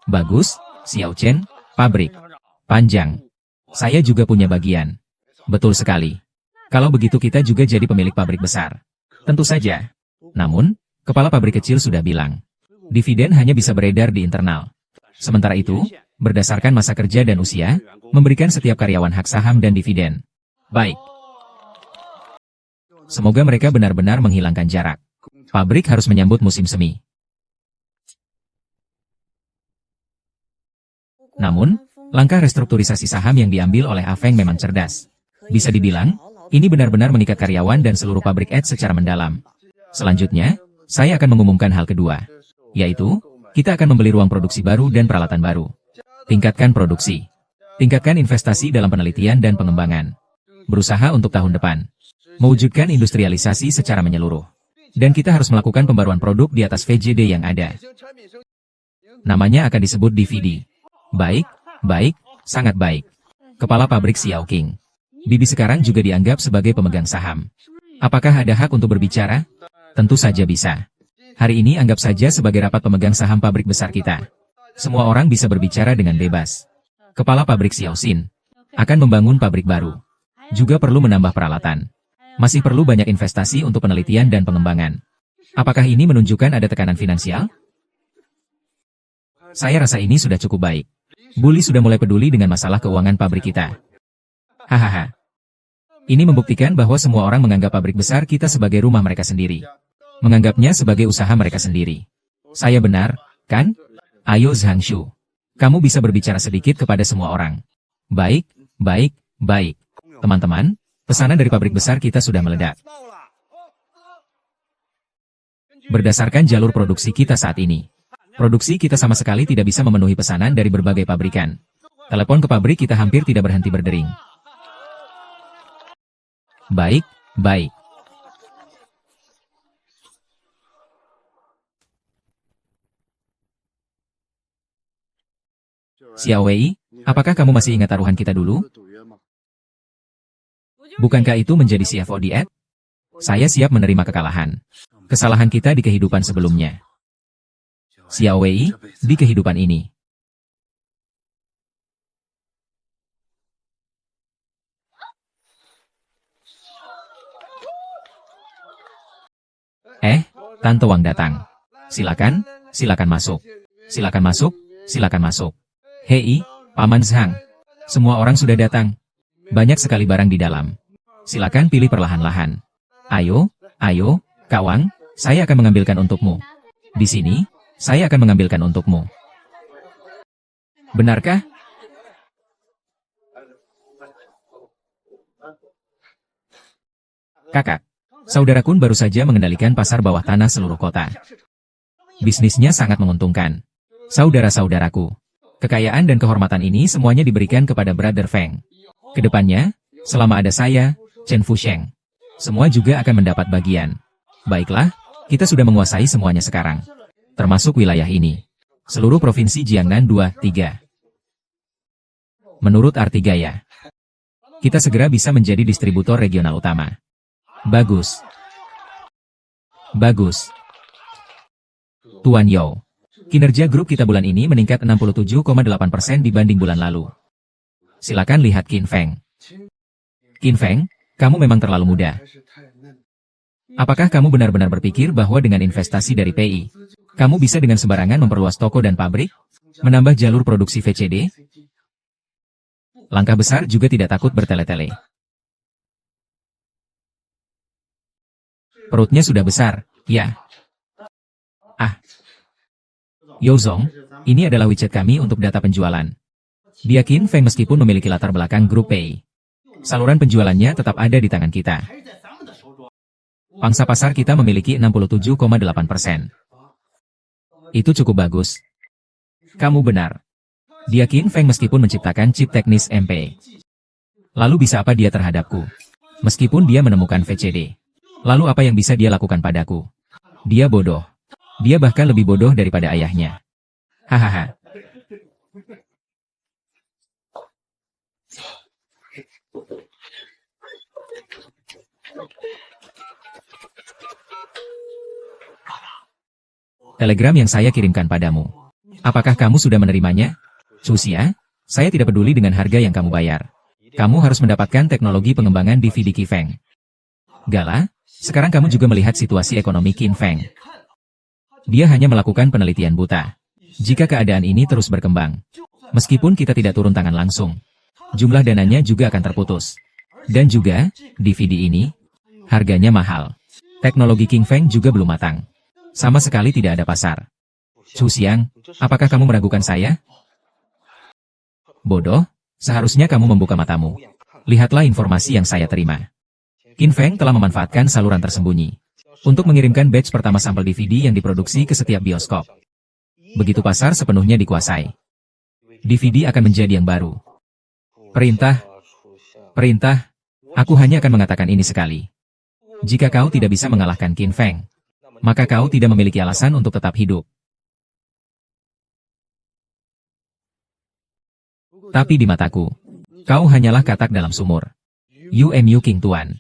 Bagus, Xiao Chen, pabrik. Panjang. Saya juga punya bagian. Betul sekali. Kalau begitu kita juga jadi pemilik pabrik besar. Tentu saja. Namun, kepala pabrik kecil sudah bilang, dividen hanya bisa beredar di internal. Sementara itu, berdasarkan masa kerja dan usia, memberikan setiap karyawan hak saham dan dividen. Baik. Semoga mereka benar-benar menghilangkan jarak. Pabrik harus menyambut musim semi. Namun, langkah restrukturisasi saham yang diambil oleh Afeng memang cerdas. Bisa dibilang, ini benar-benar mengikat karyawan dan seluruh pabrik Ed secara mendalam. Selanjutnya, saya akan mengumumkan hal kedua, yaitu, kita akan membeli ruang produksi baru dan peralatan baru. Tingkatkan produksi. Tingkatkan investasi dalam penelitian dan pengembangan. Berusaha untuk tahun depan. Mewujudkan industrialisasi secara menyeluruh. Dan kita harus melakukan pembaruan produk di atas VJD yang ada. Namanya akan disebut DVD. Baik, baik, sangat baik. Kepala pabrik Xiao King. Bibi sekarang juga dianggap sebagai pemegang saham. Apakah ada hak untuk berbicara? Tentu saja bisa. Hari ini anggap saja sebagai rapat pemegang saham pabrik besar kita. Semua orang bisa berbicara dengan bebas. Kepala pabrik Xiao Xin akan membangun pabrik baru. Juga perlu menambah peralatan. Masih perlu banyak investasi untuk penelitian dan pengembangan. Apakah ini menunjukkan ada tekanan finansial? Saya rasa ini sudah cukup baik. Bully sudah mulai peduli dengan masalah keuangan pabrik kita. Hahaha. Ini membuktikan bahwa semua orang menganggap pabrik besar kita sebagai rumah mereka sendiri. Menganggapnya sebagai usaha mereka sendiri. Saya benar, kan? Ayo Zhang Shu. Kamu bisa berbicara sedikit kepada semua orang. Baik, baik, baik. Teman-teman, pesanan dari pabrik besar kita sudah meledak. Berdasarkan jalur produksi kita saat ini, produksi kita sama sekali tidak bisa memenuhi pesanan dari berbagai pabrikan. Telepon ke pabrik kita hampir tidak berhenti berdering. Baik, baik. Xiao Wei, apakah kamu masih ingat taruhan kita dulu? Bukankah itu menjadi CFO di Ed? Saya siap menerima kekalahan. Kesalahan kita di kehidupan sebelumnya. Xiao Wei, di kehidupan ini. Tante Wang datang. Silakan, silakan masuk. Silakan masuk, silakan masuk. Hei, Paman Zhang. Semua orang sudah datang. Banyak sekali barang di dalam. Silakan pilih perlahan-lahan. Ayo, ayo, Kak Wang, saya akan mengambilkan untukmu. Di sini, saya akan mengambilkan untukmu. Benarkah? Kakak, saudara Kun baru saja mengendalikan pasar bawah tanah seluruh kota. Bisnisnya sangat menguntungkan. Saudara-saudaraku, kekayaan dan kehormatan ini semuanya diberikan kepada Brother Feng. Kedepannya, selama ada saya, Chen Fusheng, semua juga akan mendapat bagian. Baiklah, kita sudah menguasai semuanya sekarang. Termasuk wilayah ini. Seluruh provinsi Jiangnan 2-3. Menurut arti gaya, kita segera bisa menjadi distributor regional utama. Bagus. Bagus. Tuan Yao, kinerja grup kita bulan ini meningkat 67,8% dibanding bulan lalu. Silakan lihat Qin Feng. Qin Feng, kamu memang terlalu muda. Apakah kamu benar-benar berpikir bahwa dengan investasi dari PI, kamu bisa dengan sembarangan memperluas toko dan pabrik, menambah jalur produksi VCD? Langkah besar juga tidak takut bertele-tele. Perutnya sudah besar, ya. Yozong, ini adalah widget kami untuk data penjualan. Dia Qin Feng meskipun memiliki latar belakang grup Pei. Saluran penjualannya tetap ada di tangan kita. Pangsa pasar kita memiliki 67,8%. Itu cukup bagus. Kamu benar. Dia Qin Feng meskipun menciptakan chip teknis MP. Lalu bisa apa dia terhadapku? Meskipun dia menemukan VCD. Lalu apa yang bisa dia lakukan padaku? Dia bodoh. Dia bahkan lebih bodoh daripada ayahnya. Hahaha. Telegram yang saya kirimkan padamu. Apakah kamu sudah menerimanya? Cusia, saya tidak peduli dengan harga yang kamu bayar. Kamu harus mendapatkan teknologi pengembangan DVD Qin Feng. Gala, sekarang kamu juga melihat situasi ekonomi Qin Feng. Dia hanya melakukan penelitian buta. Jika keadaan ini terus berkembang, meskipun kita tidak turun tangan langsung, jumlah dananya juga akan terputus. Dan juga, DVD ini, harganya mahal. Teknologi Qin Feng juga belum matang. Sama sekali tidak ada pasar. Chu Xiang, apakah kamu meragukan saya? Bodoh, seharusnya kamu membuka matamu. Lihatlah informasi yang saya terima. Qin Feng telah memanfaatkan saluran tersembunyi untuk mengirimkan batch pertama sampel DVD yang diproduksi ke setiap bioskop. Begitu pasar sepenuhnya dikuasai, DVD akan menjadi yang baru. Perintah, aku hanya akan mengatakan ini sekali. Jika kau tidak bisa mengalahkan Qin Feng, maka kau tidak memiliki alasan untuk tetap hidup. Tapi di mataku, kau hanyalah katak dalam sumur. Yumu King Tuan.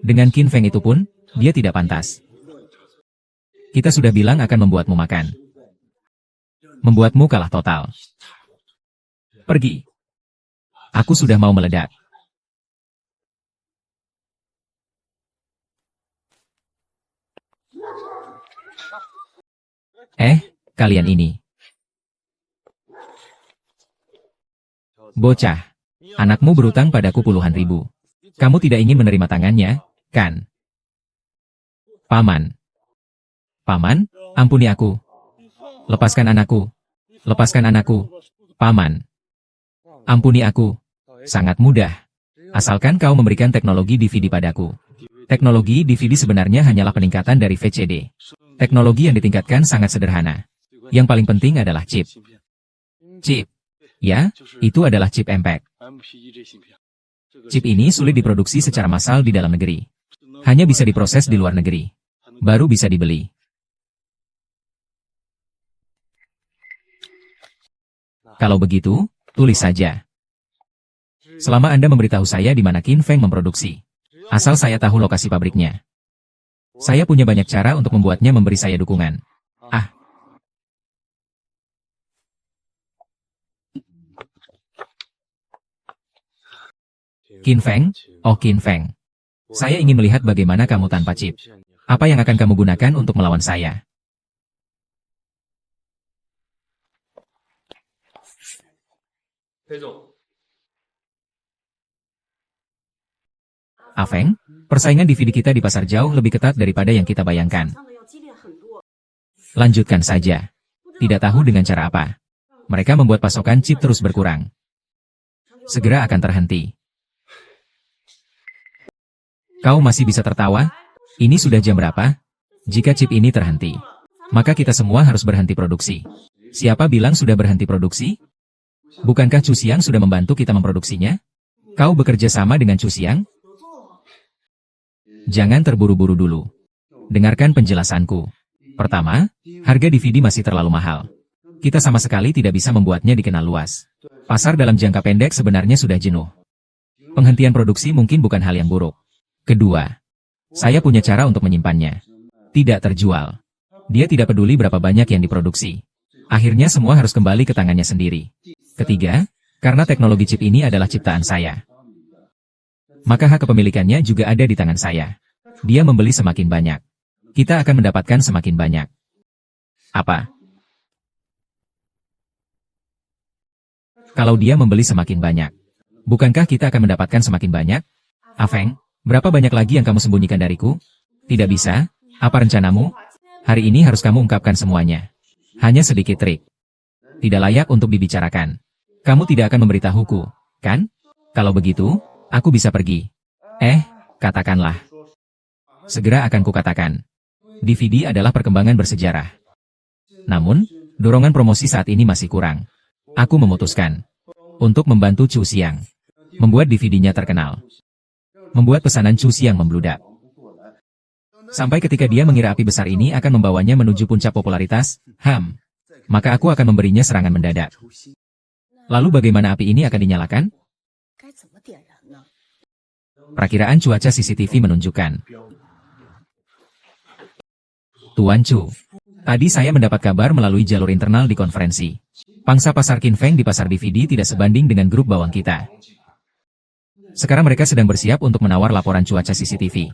Dengan Qin Feng itu pun, dia tidak pantas. Kita sudah bilang akan membuatmu makan. Membuatmu kalah total. Pergi. Aku sudah mau meledak. Kalian ini. Bocah. Anakmu berutang padaku puluhan ribu. Kamu tidak ingin menerima tangannya, kan? Paman. Paman, ampuni aku. Lepaskan anakku. Lepaskan anakku. Paman. Ampuni aku. Sangat mudah. Asalkan kau memberikan teknologi DVD padaku. Teknologi DVD sebenarnya hanyalah peningkatan dari VCD. Teknologi yang ditingkatkan sangat sederhana. Yang paling penting adalah chip. Chip. Ya, itu adalah chip MPEG. Chip ini sulit diproduksi secara massal di dalam negeri. Hanya bisa diproses di luar negeri. Baru bisa dibeli. Kalau begitu, tulis saja. Selama Anda memberitahu saya di mana Qin Feng memproduksi. Asal saya tahu lokasi pabriknya. Saya punya banyak cara untuk membuatnya memberi saya dukungan. Qin Feng, oh Qin Feng. Saya ingin melihat bagaimana kamu tanpa chip. Apa yang akan kamu gunakan untuk melawan saya? Afeng, persaingan DVD kita di pasar jauh lebih ketat daripada yang kita bayangkan. Lanjutkan saja. Tidak tahu dengan cara apa. Mereka membuat pasokan chip terus berkurang. Segera akan terhenti. Kau masih bisa tertawa? Ini sudah jam berapa? Jika chip ini terhenti, maka kita semua harus berhenti produksi. Siapa bilang sudah berhenti produksi? Bukankah Chu Xiang sudah membantu kita memproduksinya? Kau bekerja sama dengan Chu Xiang? Jangan terburu-buru dulu. Dengarkan penjelasanku. Pertama, harga DVD masih terlalu mahal. Kita sama sekali tidak bisa membuatnya dikenal luas. Pasar dalam jangka pendek sebenarnya sudah jenuh. Penghentian produksi mungkin bukan hal yang buruk. Kedua, saya punya cara untuk menyimpannya. Tidak terjual. Dia tidak peduli berapa banyak yang diproduksi. Akhirnya semua harus kembali ke tangannya sendiri. Ketiga, karena teknologi chip ini adalah ciptaan saya. Maka hak kepemilikannya juga ada di tangan saya. Dia membeli semakin banyak. Kita akan mendapatkan semakin banyak. Apa? Kalau dia membeli semakin banyak, bukankah kita akan mendapatkan semakin banyak? Afeng, berapa banyak lagi yang kamu sembunyikan dariku? Tidak bisa. Apa rencanamu? Hari ini harus kamu ungkapkan semuanya. Hanya sedikit trik. Tidak layak untuk dibicarakan. Kamu tidak akan memberitahuku, kan? Kalau begitu, aku bisa pergi. Katakanlah. Segera akan kukatakan. DVD adalah perkembangan bersejarah. Namun, dorongan promosi saat ini masih kurang. Aku memutuskan untuk membantu Chu Xiang membuat DVD-nya terkenal. Membuat pesanan Chu Xiang membludak. Sampai ketika dia mengira api besar ini akan membawanya menuju puncak popularitas, maka aku akan memberinya serangan mendadak. Lalu bagaimana api ini akan dinyalakan? Perakiraan cuaca CCTV menunjukkan. Tuan Chu, tadi saya mendapat kabar melalui jalur internal di konferensi. Pangsa pasar Qinfeng di pasar DVD tidak sebanding dengan grup bawang kita. Sekarang mereka sedang bersiap untuk menawar laporan cuaca CCTV.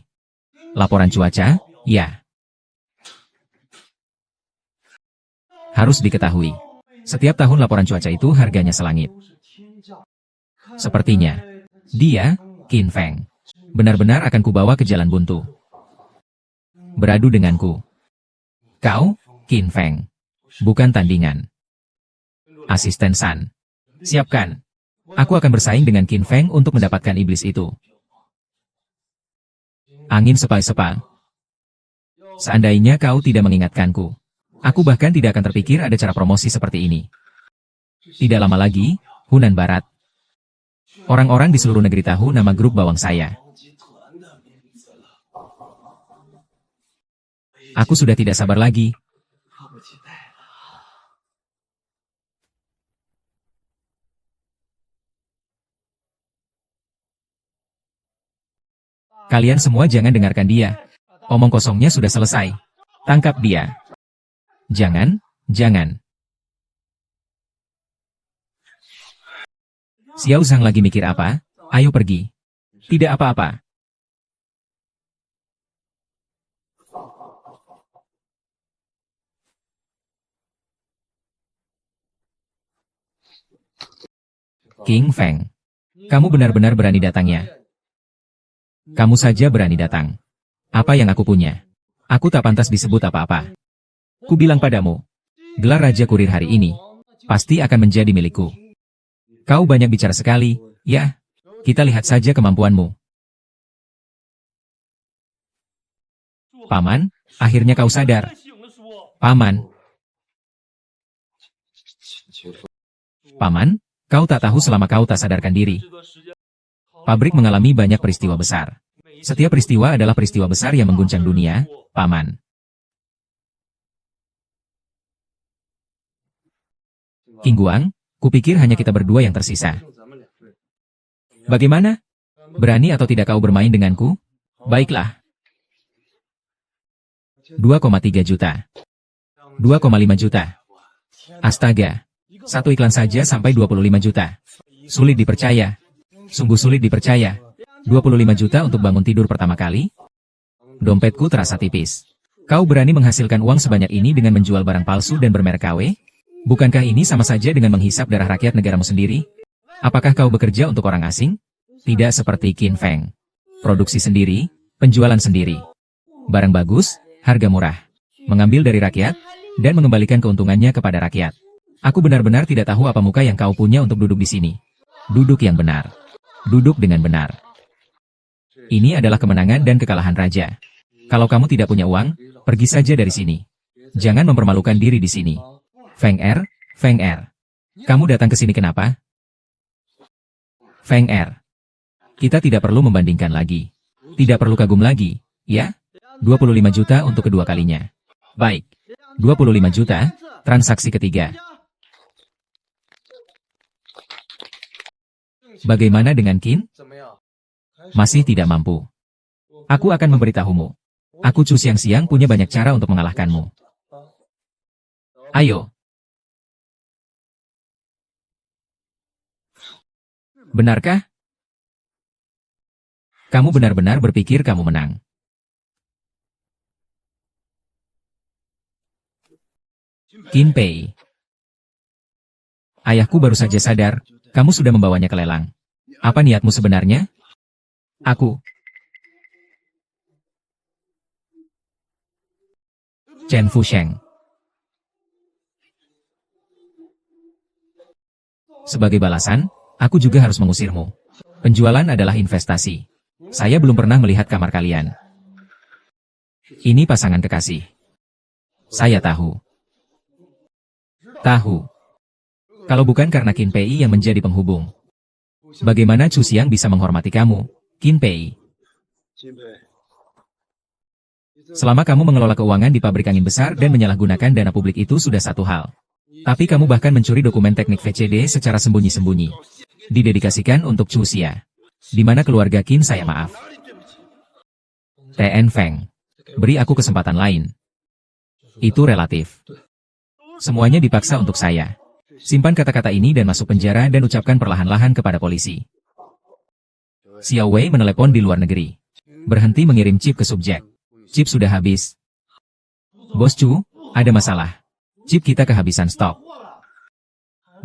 Laporan cuaca? Ya. Harus diketahui. Setiap tahun laporan cuaca itu harganya selangit. Sepertinya, dia, Qinfeng, benar-benar akan kubawa ke jalan buntu. Beradu denganku. Kau, Qinfeng, bukan tandingan. Asisten San, siapkan. Aku akan bersaing dengan Qinfeng untuk mendapatkan iblis itu. Angin sepai-sepai. Seandainya kau tidak mengingatkanku, aku bahkan tidak akan terpikir ada cara promosi seperti ini. Tidak lama lagi, Hunan Barat. Orang-orang di seluruh negeri tahu nama grup bawang saya. Aku sudah tidak sabar lagi. Kalian semua jangan dengarkan dia. Omong kosongnya sudah selesai. Tangkap dia. Jangan. Xiao Zhang lagi mikir apa? Ayo pergi. Tidak apa-apa. Qinfeng, kamu benar-benar berani datangnya. Kamu saja berani datang. Apa yang aku punya? Aku tak pantas disebut apa-apa. Ku bilang padamu, gelar Raja Kurir hari ini pasti akan menjadi milikku. Kau banyak bicara sekali, ya. Kita lihat saja kemampuanmu. Paman, akhirnya kau sadar. Paman. Paman, kau tak tahu selama kau tak sadarkan diri. Pabrik mengalami banyak peristiwa besar. Setiap peristiwa adalah peristiwa besar yang mengguncang dunia, Paman. King Guang, kupikir hanya kita berdua yang tersisa. Bagaimana? Berani atau tidak kau bermain denganku? Baiklah. 2,3 juta. 2,5 juta. Astaga. Satu iklan saja sampai 25 juta. Sulit dipercaya. Sungguh sulit dipercaya. 25 juta untuk bangun tidur pertama kali? Dompetku terasa tipis. Kau berani menghasilkan uang sebanyak ini dengan menjual barang palsu dan bermerek KW? Bukankah ini sama saja dengan menghisap darah rakyat negaramu sendiri? Apakah kau bekerja untuk orang asing? Tidak seperti Qinfeng. Produksi sendiri, penjualan sendiri. Barang bagus, harga murah. Mengambil dari rakyat, dan mengembalikan keuntungannya kepada rakyat. Aku benar-benar tidak tahu apa muka yang kau punya untuk duduk di sini. Duduk yang benar. Duduk dengan benar. Ini adalah kemenangan dan kekalahan raja. Kalau kamu tidak punya uang, pergi saja dari sini. Jangan mempermalukan diri di sini. Feng Er. Kamu datang ke sini kenapa? Feng Er. Kita tidak perlu membandingkan lagi. Tidak perlu kagum lagi, ya? 25 juta untuk kedua kalinya. Baik. 25 juta, transaksi ketiga. Bagaimana dengan Qin? Masih tidak mampu. Aku akan memberitahumu. Aku Chu Xiang punya banyak cara untuk mengalahkanmu. Ayo. Benarkah? Kamu benar-benar berpikir kamu menang. Qin Pei. Ayahku baru saja sadar, kamu sudah membawanya ke lelang. Apa niatmu sebenarnya? Aku. Chen Fusheng. Sebagai balasan, aku juga harus mengusirmu. Penjualan adalah investasi. Saya belum pernah melihat kamar kalian. Ini pasangan kekasih. Saya tahu. Tahu. Kalau bukan karena Qin Pei yang menjadi penghubung. Bagaimana Chu Xiang bisa menghormati kamu, Qin Pei? Selama kamu mengelola keuangan di pabrik angin besar dan menyalahgunakan dana publik itu sudah satu hal. Tapi kamu bahkan mencuri dokumen teknik VCD secara sembunyi-sembunyi. Didedikasikan untuk Chu Xia. Di mana keluarga Qin saya maaf. TN Feng. Beri aku kesempatan lain. Itu relatif. Semuanya dipaksa untuk saya. Simpan kata-kata ini dan masuk penjara dan ucapkan perlahan-lahan kepada polisi. Xiao Wei menelepon di luar negeri. Berhenti mengirim chip ke subjek. Chip sudah habis. Bos Chu, ada masalah. Chip kita kehabisan stok.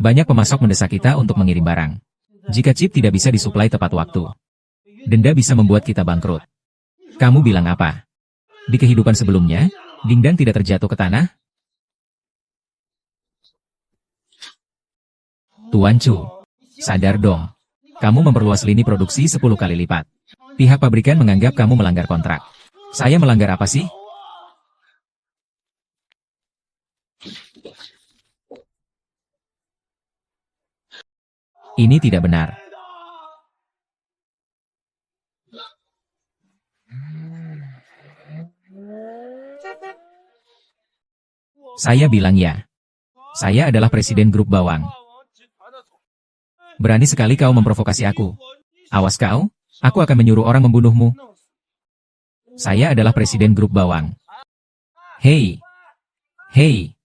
Banyak pemasok mendesak kita untuk mengirim barang. Jika chip tidak bisa disuplai tepat waktu, denda bisa membuat kita bangkrut. Kamu bilang apa? Di kehidupan sebelumnya, Dingdan tidak terjatuh ke tanah? Tuan Chu, sadar dong. Kamu memperluas lini produksi 10 kali lipat. Pihak pabrikan menganggap kamu melanggar kontrak. Saya melanggar apa sih? Ini tidak benar. Saya bilang ya. Saya adalah presiden grup bawang. Berani sekali kau memprovokasi aku. Awas kau, aku akan menyuruh orang membunuhmu. Saya adalah presiden grup bawang. Hei. Hei.